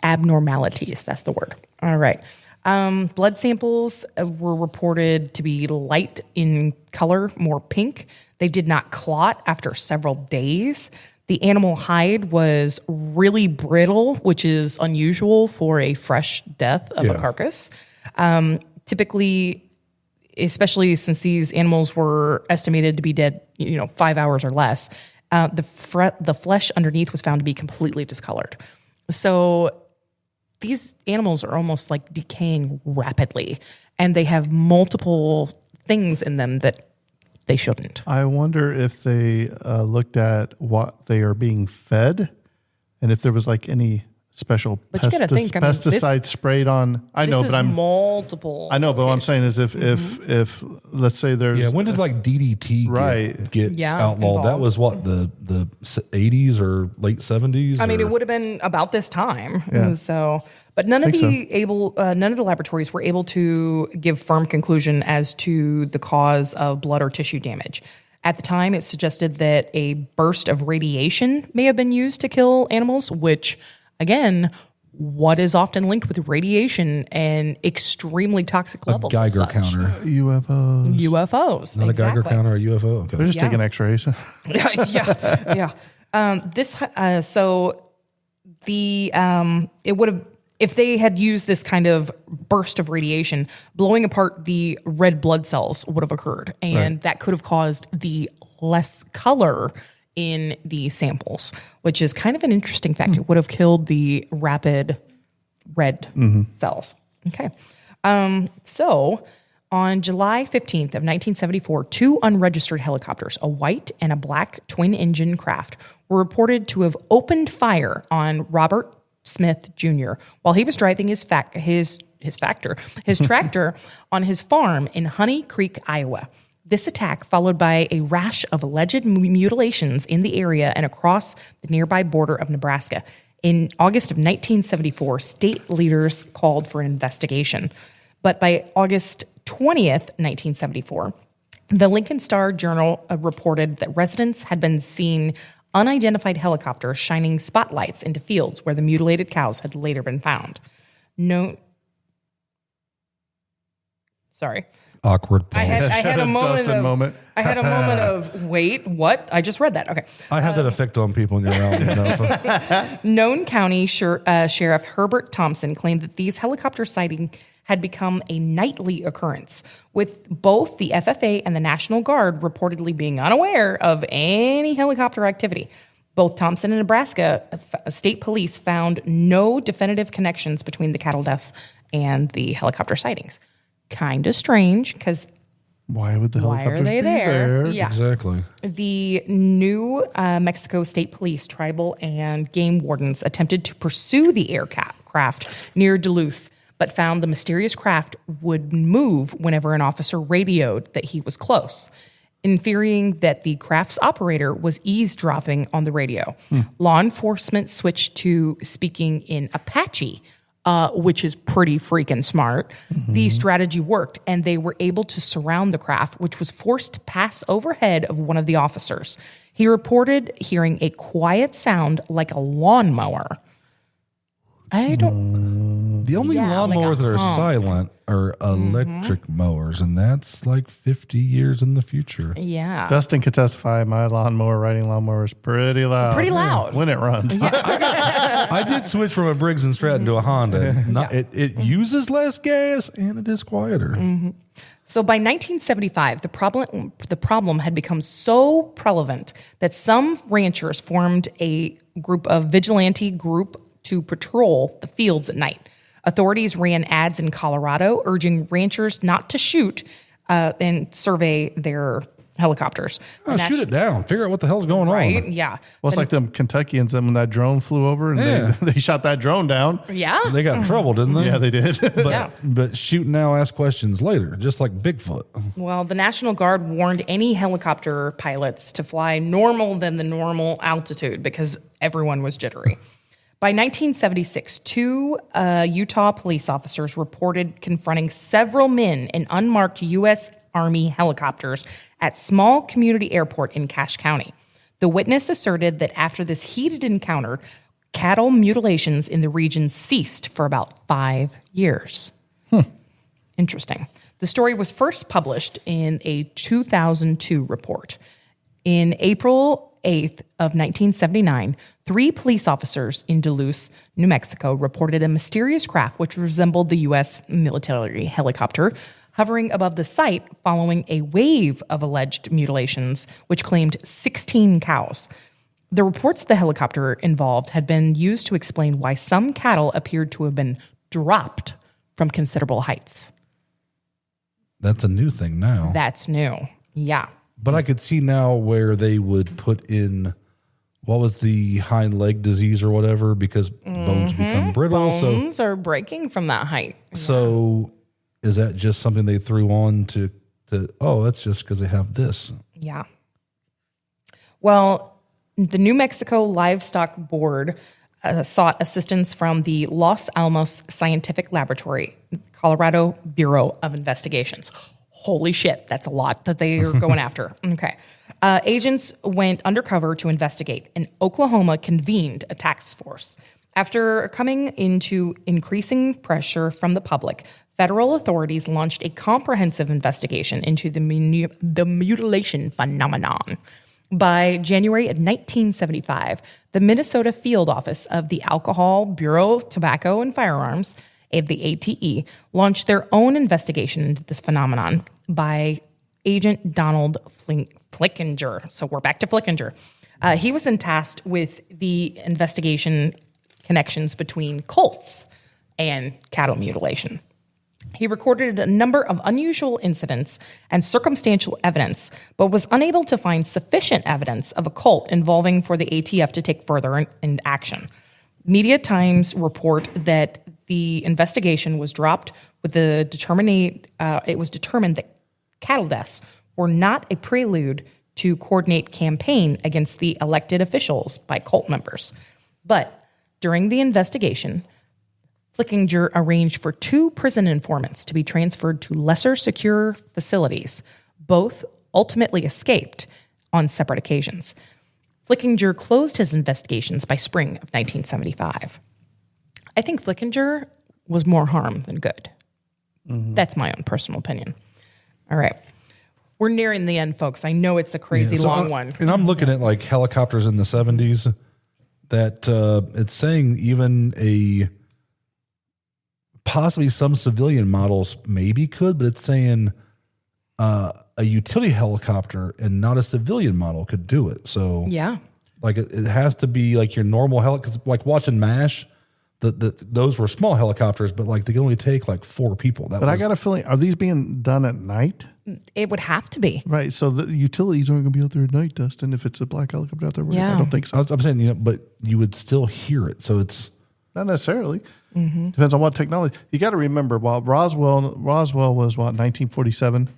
abnormalities. That's the word. All right. Blood samples were reported to be light in color, more pink. They did not clot after several days. The animal hide was really brittle, which is unusual for a fresh death of a carcass. Typically, especially since these animals were estimated to be dead, 5 hours or less, the flesh underneath was found to be completely discolored. So these animals are almost like decaying rapidly, and they have multiple things in them that they shouldn't. I wonder if they looked at what they are being fed and if there was like any special But you gotta think, I mean, pesticides sprayed on. I know, This but is I'm multiple. I know, but what I'm saying is locations. if let's say there's Yeah, when did like DDT Right. get Yeah, outlawed? That involved. was what, the 80s or late 70s? I mean, or- it would have been about this time. Yeah. So, but none of the laboratories were able to give firm conclusion as to the cause of blood or tissue damage. At the time, it suggested that a burst of radiation may have been used to kill animals, which, again, what is often linked with radiation and extremely toxic a levels? Geiger of such? counter. UFOs. UFOs. Not exactly. a Geiger counter, a UFO. Okay. They're just Yeah. taking X-rays. yeah. So it would have, if they had used this kind of burst of radiation, blowing apart the red blood cells would have occurred, and Right. that could have caused the less color in the samples, which is kind of an interesting fact. It would have killed the rapid red cells. Okay. So on July 15th of 1974, two unregistered helicopters, a white and a black twin-engine craft, were reported to have opened fire on Robert Smith Jr. while he was driving his tractor on his farm in Honey Creek, Iowa. This attack followed by a rash of alleged mutilations in the area and across the nearby border of Nebraska. In August of 1974, state leaders called for an investigation. But by August 20th, 1974, the Lincoln Star-Journal reported that residents had been seeing unidentified helicopters shining spotlights into fields where the mutilated cows had later been found. Sorry. Awkward I pause. had a Dustin moment. I had a moment of, wait, what? I just read that. Okay. I have that effect on people in your realm. You know, so- Known County Sheriff Herbert Thompson claimed that these helicopter sightings had become a nightly occurrence, with both the FFA and the National Guard reportedly being unaware of any helicopter activity. Both Thompson and Nebraska state police found no definitive connections between the cattle deaths and the helicopter sightings. Kind of strange, because Why would the why helicopters are they be there? Yeah. Exactly. The New Mexico State Police, tribal, and game wardens attempted to pursue the aircraft near Duluth, but found the mysterious craft would move whenever an officer radioed that he was close, inferring that the craft's operator was eavesdropping on the radio. Law enforcement switched to speaking in Apache, which is pretty freaking smart. The strategy worked, and they were able to surround the craft, which was forced to pass overhead of one of the officers. He reported hearing a quiet sound like a lawnmower. I don't. The only Yeah, like lawnmowers a that are hump. silent are electric mowers, and that's like 50 years in the future. Yeah. Dustin could testify my riding lawnmower is pretty loud. Pretty loud. When it runs. I did switch from a Briggs and Stratton to a Honda. It uses less gas and it is quieter. So by 1975, the problem had become so prevalent that some ranchers formed a vigilante group to patrol the fields at night. Authorities ran ads in Colorado urging ranchers not to shoot and survey their helicopters. Oh, shoot it down. Figure out what the hell's going Right? on. Yeah. Well, it's like them Kentuckians when that drone flew over and Yeah. they shot that drone down. Yeah. They got in trouble, didn't they? Yeah, they did. But shoot now, ask questions later, just like Bigfoot. Well, the National Guard warned any helicopter pilots to fly normal than the normal altitude because everyone was jittery. By 1976, two Utah police officers reported confronting several men in unmarked U.S. Army helicopters at small community airport in Cache County. The witness asserted that after this heated encounter, cattle mutilations in the region ceased for about 5 years. Interesting. The story was first published in a 2002 report. In April 8th of 1979, 3 police officers in Duluth, New Mexico, reported a mysterious craft which resembled the U.S. military helicopter hovering above the site following a wave of alleged mutilations, which claimed 16 cows. The reports the helicopter involved had been used to explain why some cattle appeared to have been dropped from considerable heights. That's a new thing now. That's new. Yeah. But I could see now where they would put in, what was the hind leg disease or whatever, because bones become brittle. Bones are breaking from that height. So is that just something they threw on to that's just because they have this? Yeah. Well, the New Mexico Livestock Board sought assistance from the Los Alamos Scientific Laboratory, Colorado Bureau of Investigations. Holy shit, that's a lot that they are going after. Okay. Agents went undercover to investigate, and Oklahoma convened a task force. After coming into increasing pressure from the public, federal authorities launched a comprehensive investigation into the mutilation phenomenon. By January of 1975, the Minnesota Field Office of the Alcohol, Bureau of Tobacco and Firearms, the ATE, launched their own investigation into this phenomenon by Agent Donald Flickinger. So we're back to Flickinger. He was tasked with the investigation connections between cults and cattle mutilation. He recorded a number of unusual incidents and circumstantial evidence, but was unable to find sufficient evidence of a cult involving for the ATF to take further in action. Media Times report that the investigation was dropped with it was determined that cattle deaths were not a prelude to coordinate campaign against the elected officials by cult members. But during the investigation, Flickinger arranged for 2 prison informants to be transferred to lesser secure facilities. Both ultimately escaped on separate occasions. Flickinger closed his investigations by spring of 1975. I think Flickinger was more harm than good. That's my own personal opinion. All right. We're nearing the end, folks. I know it's a crazy long one. And I'm looking at like helicopters in the 70s that it's saying even possibly some civilian models maybe could, but it's saying a utility helicopter and not a civilian model could do it. So Yeah. like it has to be like your normal because like watching MASH, those were small helicopters, but like they can only take like 4 people. But I got a feeling, are these being done at night? It would have to be. Right. So the utilities aren't going to be out there at night, Dustin, if it's a black helicopter out there. Yeah. I don't think so. I'm saying, but you would still hear it. So it's Not necessarily. Depends on what technology. You got to remember, while Roswell was what, 1947?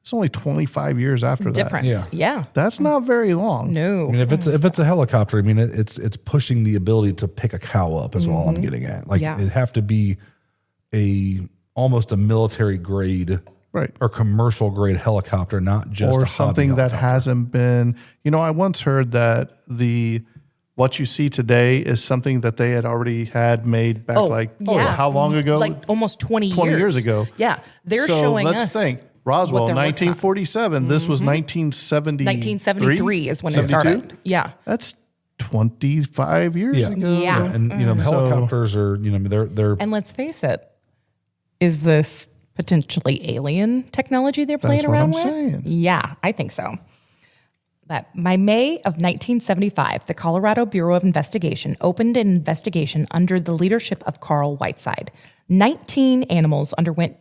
It's only 25 years after Difference. that. Yeah. That's not very long. No. I mean, if it's a helicopter, I mean, it's pushing the ability to pick a cow up is all I'm getting at. Like Yeah. it'd have to be almost a military grade, Right. or commercial grade helicopter, not just Or a something hobby that helicopter. hasn't been. I once heard that what you see today is something that they had already had made back how long ago? Like almost 20 years. 20 years ago. Yeah. They're So showing let's us. think. Roswell, what they're working on. 1947. This was 1973. 1973 is when it 72? started. Yeah. That's 25 years ago. Yeah. And helicopters are they're And let's face it, is this potentially alien technology they're playing That's what around I'm with? saying. Yeah, I think so. But by May of 1975, the Colorado Bureau of Investigation opened an investigation under the leadership of Carl Whiteside. 19 animals underwent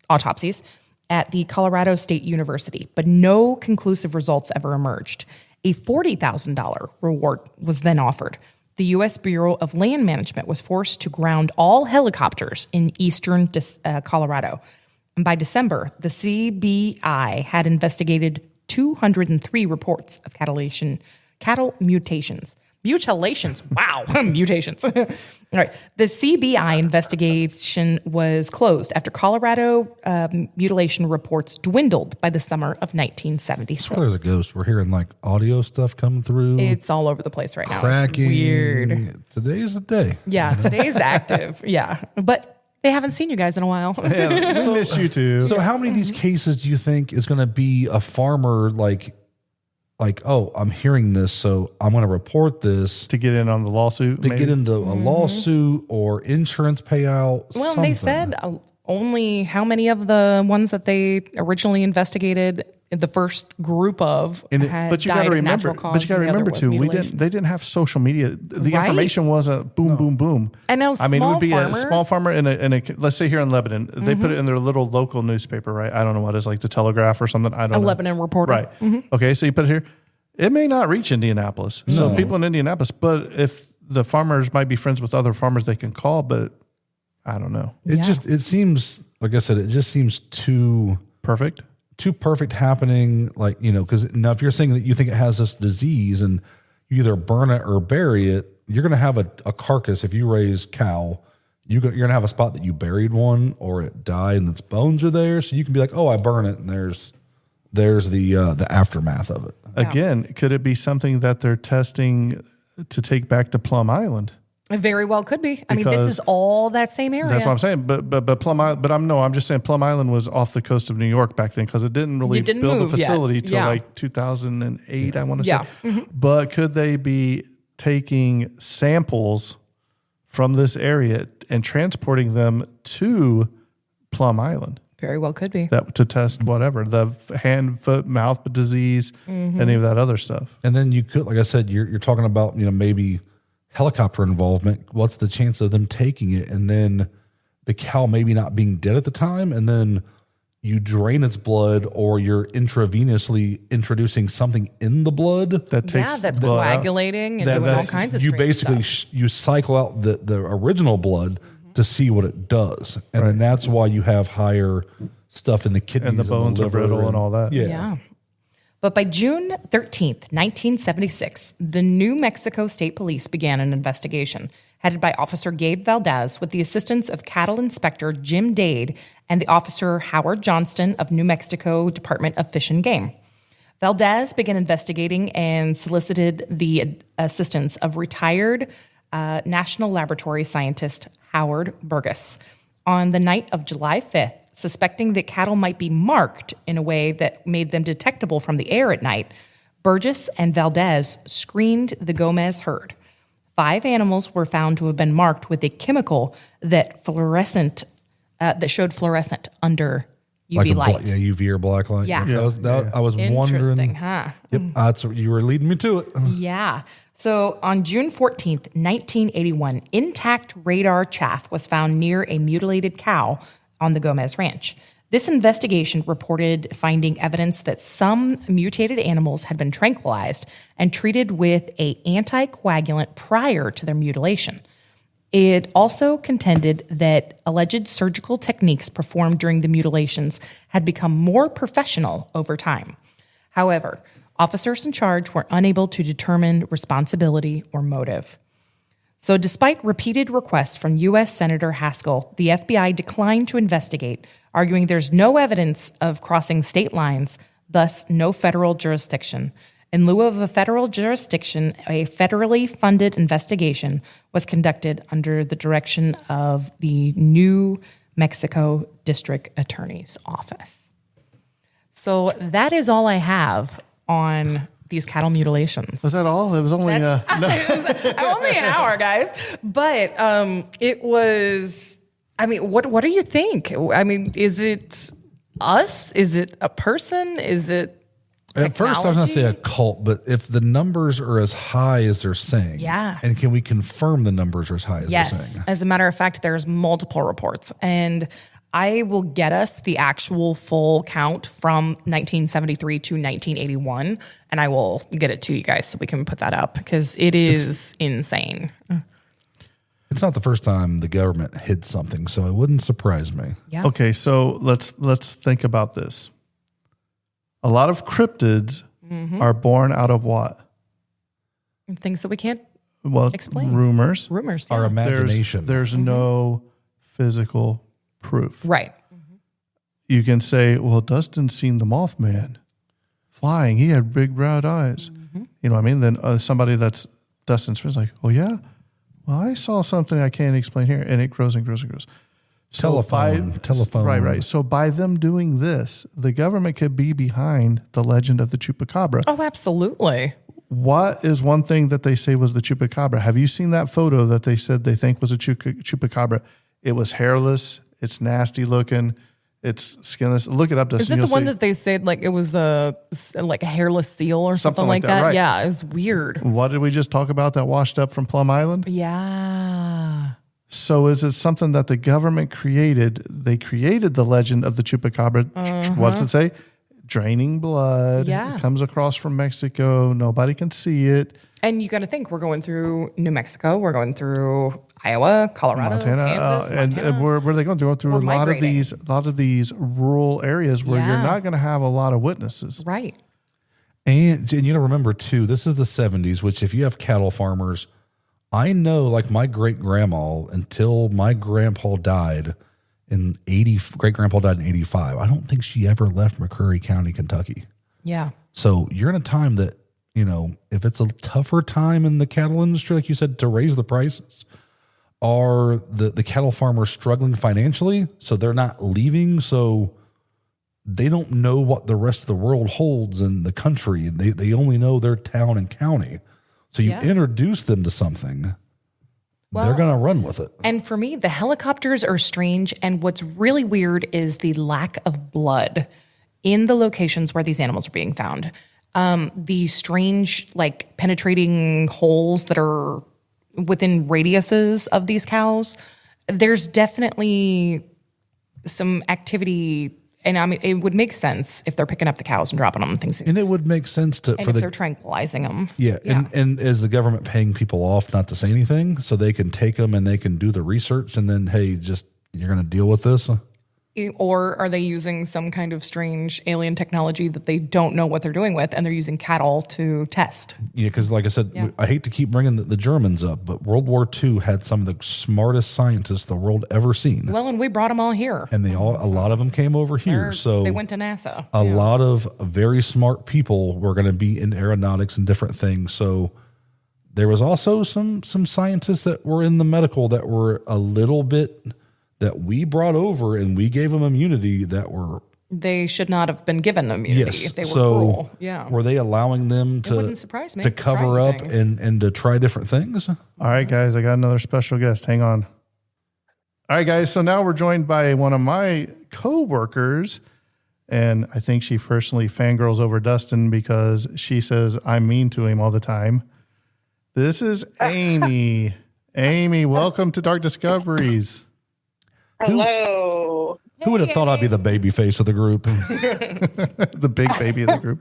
autopsies at the Colorado State University, but no conclusive results ever emerged. A $40,000 reward was then offered. The U.S. Bureau of Land Management was forced to ground all helicopters in eastern Colorado. And by December, the CBI had investigated 203 reports of cattle mutations. Mutilations. Wow. Mutations. All right. The CBI investigation was closed after Colorado mutilation reports dwindled by the summer of 1976. there's a ghost. We're hearing like audio stuff coming through. It's all over the place right now. cracking. It's weird. Today's the day. Yeah, today's active. Yeah. But they haven't seen you guys in a while. Yeah, we miss you too. So how many of these cases do you think is going to be a farmer like, oh, I'm hearing this, so I'm going to report this to get in on the lawsuit. to maybe? get into a lawsuit or insurance payout? Well, something. they said only how many of the ones that they originally investigated, the first group of, had But you died got to of natural remember. cause, But you got to and the other remember was too. mutilation. They didn't have social media. The Right. information wasn't boom, boom, boom. And now I mean, it would be small a small farmer in a. Let's say here in Lebanon, they put it in their little local newspaper, right? I don't know what it is, like the Telegraph or something. I don't A know. Lebanon Reporter. Right. Okay, so you put it here. It may not reach Indianapolis. So people in Indianapolis, but if the farmers might be friends with other farmers, they can call. But I don't know. It seems, like I said, it just seems too Perfect. happening. Like, because now if you're saying that you think it has this disease and you either burn it or bury it, you're going to have a carcass. If you raise cow, you're going to have a spot that you buried one or it died and its bones are there. So you can be like, oh, I burn it. And there's the aftermath of it. Again, could it be something that they're testing to take back to Plum Island? It very well could be. I mean, this Because is all that same area. That's what I'm saying. But Plum Island. But I'm just saying Plum Island was off the coast of New York back then because it didn't really It didn't build move a yet. facility till Yeah. like 2008. I want to Yeah. say. But could they be taking samples from this area and transporting them to Plum Island? Very well could be. That to test whatever the hand, foot, mouth disease, any of that other stuff. And then you could, like I said, you're talking about, maybe helicopter involvement. What's the chance of them taking it and then the cow maybe not being dead at the time, and then you drain its blood, or you're intravenously introducing something in the blood That takes that's blood out. coagulating and doing all that's- kinds of you strange basically stuff. you cycle out the original blood to see what it does, and then that's why you have higher stuff in the kidneys And the bones are liver brittle and all that. Yeah. But by June 13th, 1976, the New Mexico State Police began an investigation headed by Officer Gabe Valdez with the assistance of Cattle Inspector Jim Dade and the Officer Howard Johnston of New Mexico Department of Fish and Game. Valdez began investigating and solicited the assistance of retired National Laboratory scientist Howard Burgess. On the night of July 5th, suspecting that cattle might be marked in a way that made them detectable from the air at night, Burgess and Valdez screened the Gomez herd. 5 animals were found to have been marked with a chemical that showed fluorescent under UV light. UV or black light. Yeah. I was Interesting, wondering. huh? Yep, that's you were leading me to it. Yeah. So on June 14th, 1981, intact radar chaff was found near a mutilated cow on the Gomez Ranch. This investigation reported finding evidence that some mutated animals had been tranquilized and treated with an anticoagulant prior to their mutilation. It also contended that alleged surgical techniques performed during the mutilations had become more professional over time. However, officers in charge were unable to determine responsibility or motive. So despite repeated requests from U.S. Senator Haskell, the FBI declined to investigate, arguing there's no evidence of crossing state lines, thus no federal jurisdiction. In lieu of a federal jurisdiction, a federally funded investigation was conducted under the direction of the New Mexico District Attorney's Office. So that is all I have on these cattle mutilations. Was that all? It was only It was only an hour, guys. But it was, I mean, what do you think? I mean, is it us? Is it a person? Is it At first, I was going to say a technology? cult, but if the numbers are as high as they're saying, Yeah. and can we confirm the numbers are as high as they're Yes. saying? As a matter of fact, there's multiple reports. And I will get us the actual full count from 1973 to 1981, and I will get it to you guys so we can put that up because it is insane. It's not the first time the government hid something, so it wouldn't surprise me. Yeah. Okay, so let's think about this. A lot of cryptids are born out of what? Things that we can't Well, Explain. rumors. rumors. Our Yeah. imagination. There's no physical proof. Right. You can say, well, Dustin seen the Mothman flying. He had big brown eyes. You know what I mean? Then somebody that's Dustin's friend's like, oh, yeah? Well, I saw something I can't explain here. And it grows and grows and grows. Telephone. Right. So by them doing this, the government could be behind the legend of the chupacabra. Oh, absolutely. What is one thing that they say was the chupacabra? Have you seen that photo that they said they think was a chupacabra? It was hairless. It's nasty looking. It's skinless. Look it up. Is it the one that they said like it was like a hairless seal or something like that? Right. Yeah, it was weird. What did we just talk about that washed up from Plum Island? Yeah. So is it something that the government created? They created the legend of the chupacabra. What's it say? Draining blood. Yeah. It comes across from Mexico. Nobody can see it. And you got to think, we're going through New Mexico, we're going through Iowa, Colorado, Montana, Kansas, Montana. and where are they going through? Through We're a lot migrating. of these rural areas where you're Yeah. not going to have a lot of witnesses. Right. And you know, remember too, this is the 70s, which if you have cattle farmers, I know like my great grandma, until my grandpa died in 85, I don't think she ever left McCreary County, Kentucky. Yeah. So you're in a time that, you know, if it's a tougher time in the cattle industry, like you said, to raise the prices, are the cattle farmers struggling financially? So they're not leaving. So they don't know what the rest of the world holds in the country. And they only know their town and county. So you introduce them to something, they're going to run with it. And for me, the helicopters are strange. And what's really weird is the lack of blood in the locations where these animals are being found. The strange, like penetrating holes that are within radiuses of these cows. There's definitely some activity. And I mean, it would make sense if they're picking up the cows and dropping them and things. And it would make sense to, And for if the, they're tranquilizing them. yeah. And is the government paying people off not to say anything so they can take them and they can do the research and then, hey, just, you're going to deal with this? Or are they using some kind of strange alien technology that they don't know what they're doing with, and they're using cattle to test? Yeah, because like I said, I hate to keep bringing the Germans up, but World War II had some of the smartest scientists the world ever seen. Well, and we brought them all here. And a lot of them came over here. So they went to NASA. a lot of very smart people were going to be in aeronautics and different things. So there was also some scientists that were in the medical that were a little bit that we brought over and we gave them immunity that were. They should not have been given immunity. Yes. They were so cruel. Yeah. Were they allowing them It wouldn't surprise me. to cover Trying up things. and to try different things? All right, guys, I got another special guest. Hang on. All right, guys. So now we're joined by one of my coworkers, and I think she personally fangirls over Dustin because she says I'm mean to him all the time. This is Amy. Amy, welcome to Dark Discoveries. Hello. Who would have thought I'd be the baby face of the group? The big baby of the group.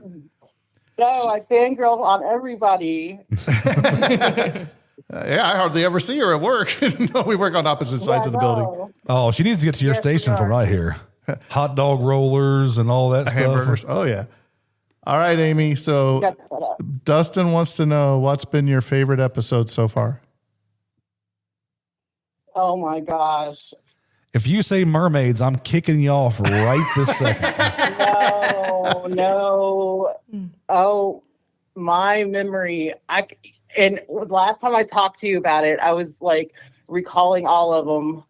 No, I fangirl on everybody. Yeah, I hardly ever see her at work. No, we work on opposite sides of the building. No. Oh, she needs to get to your Yes, station we from are. right here. Hot dog rollers and all that Hamburgers. stuff. Oh, yeah. All right, Amy. So Got set up. Dustin wants to know what's been your favorite episode so far? Oh my gosh. If you say mermaids, I'm kicking you off right this second. No. Oh, my memory. And last time I talked to you about it, I was like recalling all of them.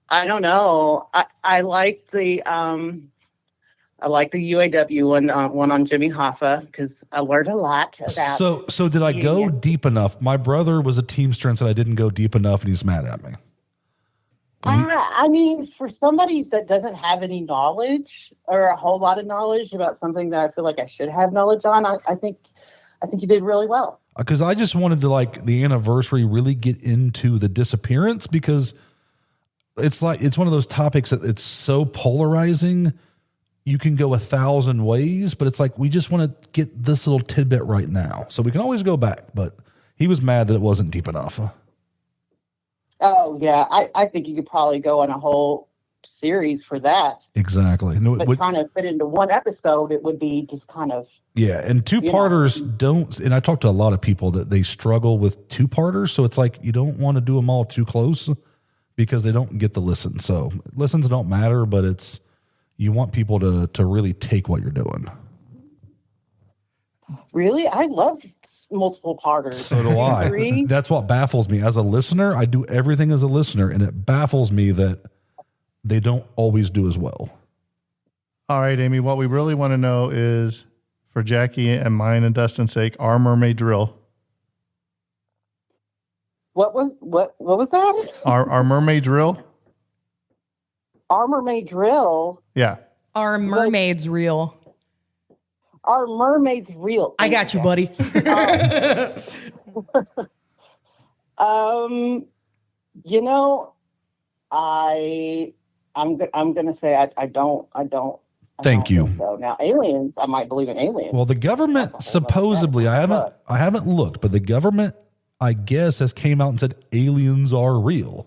I don't know. I like the UAW one on Jimmy Hoffa because I learned a lot about. So did I go union. deep enough? My brother was a Teamster and said I didn't go deep enough, and he's mad at me. I mean, for somebody that doesn't have any knowledge or a whole lot of knowledge about something that I feel like I should have knowledge on, I think you did really well. Because I just wanted to, like, the anniversary really get into the disappearance, because it's one of those topics that it's so polarizing. You can go 1,000 ways, but it's like we just want to get this little tidbit right now. So we can always go back, but he was mad that it wasn't deep enough. Oh, yeah. I think you could probably go on a whole series for that. Exactly. No, But trying to fit into one episode, it would be just kind of. yeah, and two-parters don't, and I talked to a lot of people that they struggle with two-parters, so it's like you don't want to do them all too close because they don't get the listen. So listens don't matter, but it's you want people to really take what you're doing. Really? I love multiple parters. So do I. Agree? That's what baffles me. As a listener, I do everything as a listener, and it baffles me that they don't always do as well. All right, Amy, what we really want to know is, for Jackie and mine and Dustin's sake, our mermaid drill. What was that? Our mermaid drill? Our mermaids real. Yeah. Are mermaids real? Are mermaids real? I got you, buddy. You know, I'm gonna say I don't. Thank you. Think so now, aliens. I might believe in aliens. Well, the government supposedly, I haven't looked, but the government, I guess, has came out and said aliens are real.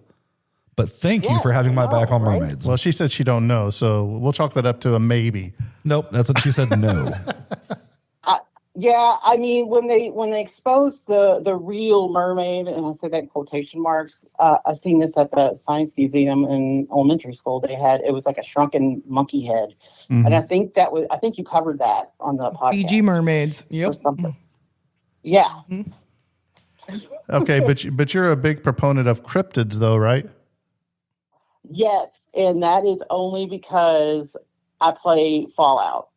But thank you for having my back on right? mermaids. Well, she said she don't know, so we'll chalk that up to a maybe. Nope, that's what she said. No. Yeah, I mean when they exposed the real mermaid, and I say that in quotation marks. I've seen this at the science museum in elementary school. It was like a shrunken monkey head, and I think you covered that on the podcast. Fiji mermaids. Or Yep. something. Yeah. Okay, but you're a big proponent of cryptids, though, right? Yes, and that is only because I play Fallout.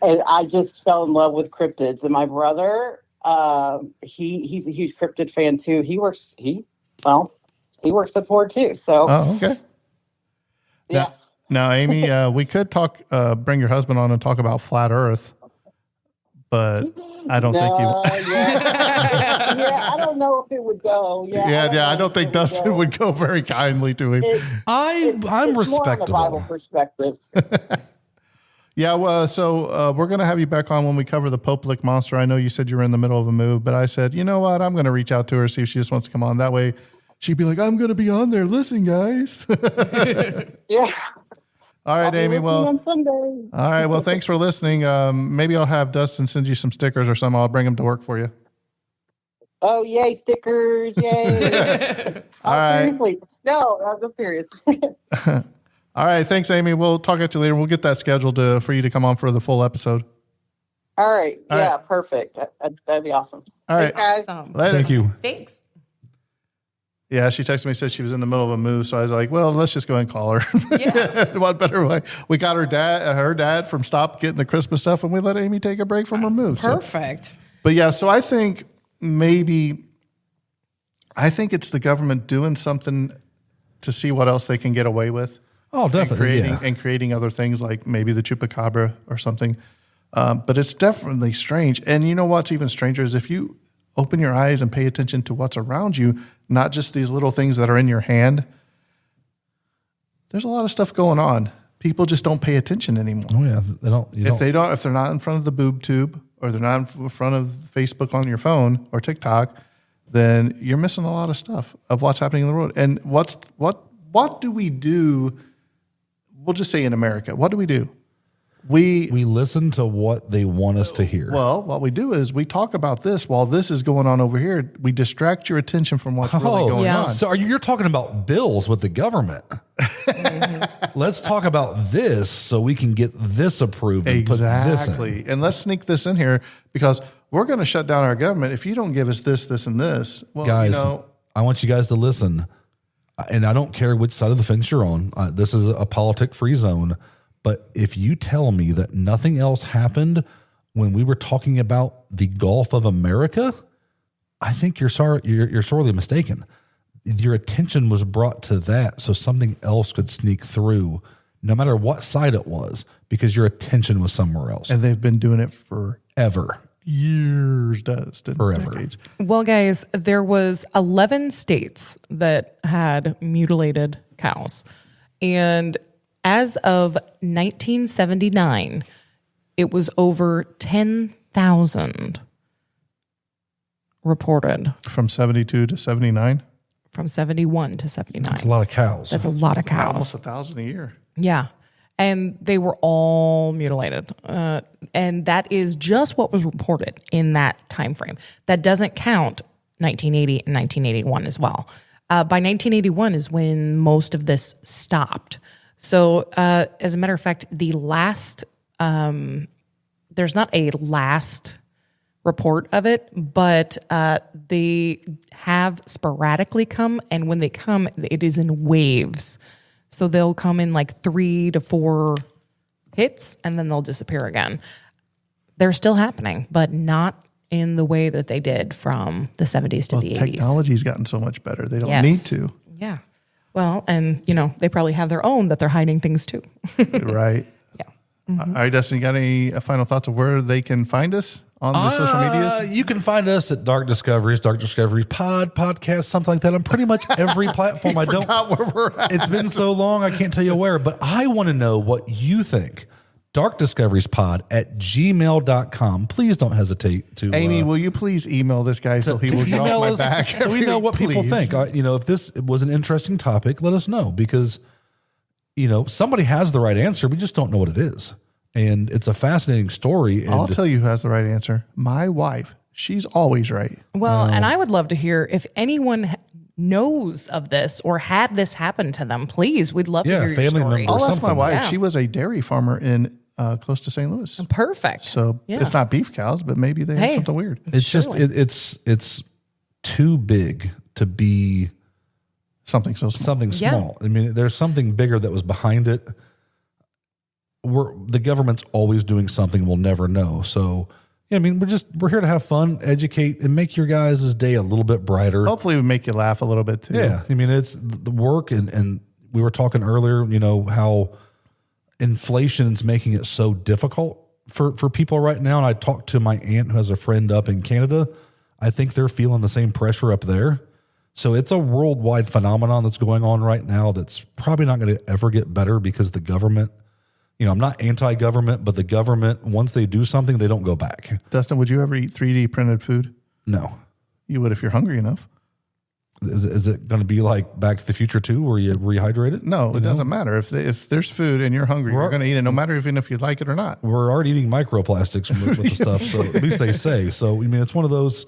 And I just fell in love with cryptids. And my brother, he's a huge cryptid fan too. He works at Ford too. So Oh, okay. yeah. Now, Amy, we could bring your husband on and talk about flat Earth, but I don't think you. Yeah, I don't know if it would go. I don't think Dustin would go very kindly to him. I'm More on the respectable. Bible perspective. Yeah, well, so we're going to have you back on when we cover the Pope-Lick monster. I know you said you were in the middle of a move, but I said, you know what? I'm going to reach out to her, see if she just wants to come on. That way she'd be like, I'm going to be on there. Listen, guys. Yeah. All right, Amy. Well, on Sunday. all right. Well, thanks for listening. Maybe I'll have Dustin send you some stickers or something. I'll bring them to work for you. Oh, yay, stickers, yay. All right. Seriously. No, I'm just serious. All right. Thanks, Amy. We'll talk at you later. We'll get that scheduled for you to come on for the full episode. All right. All Yeah, right. Perfect. That'd be awesome. All right. Thanks, guys. Awesome. Later. Thank you. Thanks. Yeah, she texted me, said she was in the middle of a move. So I was like, well, let's just go and call her. Yeah. What better way? We got her dad from Stop getting the Christmas stuff, and we let Amy take a break from her move. So- Perfect. But yeah, so I think it's the government doing something to see what else they can get away with. Oh, definitely. And creating other things like maybe the chupacabra or something. But it's definitely strange. And you know what's even stranger is if you open your eyes and pay attention to what's around you, not just these little things that are in your hand. There's a lot of stuff going on. People just don't pay attention anymore. Oh yeah, they don't. If they're not in front of the boob tube or they're not in front of Facebook on your phone or TikTok, then you're missing a lot of stuff of what's happening in the world. And what do we do? We'll just say in America, what do? We listen to what they want us to hear. Well, what we do is we talk about this while this is going on over here. We distract your attention from what's really going yeah. on. So you're talking about bills with the government. Let's talk about this so we can get this approved and put this in. Exactly. And let's sneak this in here because we're going to shut down our government if you don't give us this, this, and this. Well, Guys, I want you guys to listen. And I don't care which side of the fence you're on. This is a politic-free zone. But if you tell me that nothing else happened when we were talking about the Gulf of America, I think you're sorely mistaken. Your attention was brought to that so something else could sneak through, no matter what side it was, because your attention was somewhere else. and they've been doing it for Ever. years, Forever. decades. Well, guys, there was 11 states that had mutilated cows. And as of 1979, it was over 10,000 reported From 72 to 79, from 71 to 79. That's a lot of cows. That's a lot of almost cows. 1,000 a year. Yeah. And they were all mutilated. And that is just what was reported in that time frame. That doesn't count 1980 and 1981 as well. By 1981 is when most of this stopped. So, as a matter of fact, the last, there's not a last report of it, but they have sporadically come, and when they come, it is in waves. So they'll come in like 3 to 4 hits, and then they'll disappear again. They're still happening, but not in the way that they did from the 70s to the 80s. Technology's gotten so much better. They don't Yes. need to. Yeah. Well, and they probably have their own that they're hiding things too. Right. Yeah. All right, Dustin, you got any final thoughts of where they can find us on the social medias? You can find us at Dark Discoveries podcast, something like that, on pretty much every platform. I don't Forgot where we're at. It's been so long, I can't tell you where, but I want to know what you think. darkdiscoveriespod@gmail.com. Please don't hesitate to. Amy, will you please email this guy so he will get off my back? So we know what people Please. think. If this was an interesting topic, let us know, because, somebody has the right answer. We just don't know what it is. And it's a fascinating story. And I'll tell you who has the right answer. My wife. She's always right. Well, and I would love to hear if anyone knows of this or had this happen to them. Please, we'd love to hear your family story. member. I'll ask my something. wife. Yeah. She was a dairy farmer in close to St. Louis. Perfect. So Yeah. it's not beef cows, but maybe they have Hey. something weird. It's just Surely. it's too big to be Something so small. something Yeah. small. I mean, there's something bigger that was behind it. The government's always doing something we'll never know. So, we're here to have fun, educate, and make your guys' day a little bit brighter. Hopefully we make you laugh a little bit too. Yeah. It's the work, and we were talking earlier, how inflation's making it so difficult for people right now. And I talked to my aunt who has a friend up in Canada. I think they're feeling the same pressure up there. So it's a worldwide phenomenon that's going on right now that's probably not going to ever get better, because the government, I'm not anti-government, but the government, once they do something, they don't go back. Dustin, would you ever eat 3D printed food? No. You would if you're hungry enough. Is it going to be like Back to the Future 2 where you rehydrate it? No, it doesn't matter. If there's food and you're hungry, you're going to eat it no matter even if you like it or not. We're already eating microplastics with the stuff. So at least they say. So, it's one of those,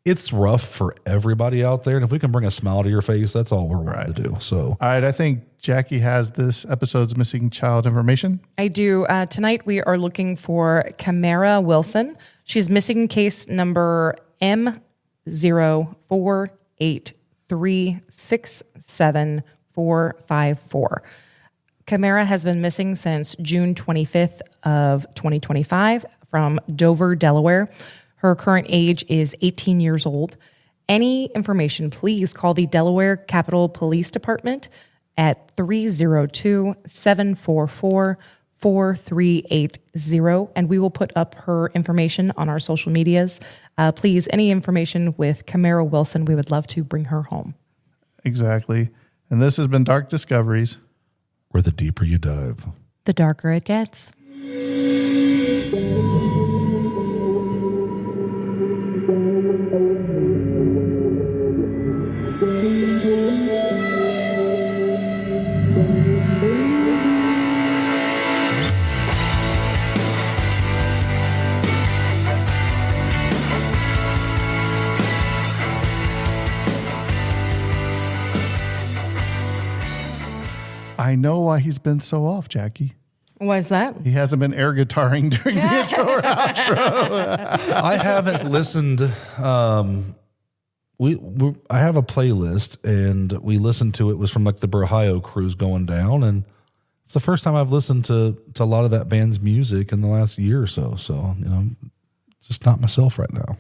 it's rough for everybody out there. And if we can bring a smile to your face, that's all we're wanting to do. So, All right, I think Jackie has this episode's missing child information. I do. Tonight we are looking for Camara Wilson. She's missing case number M0483674454. Camara has been missing since June 25th of 2025 from Dover, Delaware. Her current age is 18 years old. Any information, please call the Delaware Capitol Police Department at 302-744-4380, and we will put up her information on our social medias. Please, any information with Camara Wilson, we would love to bring her home. Exactly. And this has been Dark Discoveries. where the deeper you dive, The darker it gets. I know why he's been so off, Jackie. Why is that? He hasn't been air guitaring during the intro or outro. I haven't listened. I have a playlist, and we listened to it. Was from like the Ohio cruise going down, and it's the first time I've listened to a lot of that band's music in the last year or so. So just not myself right now.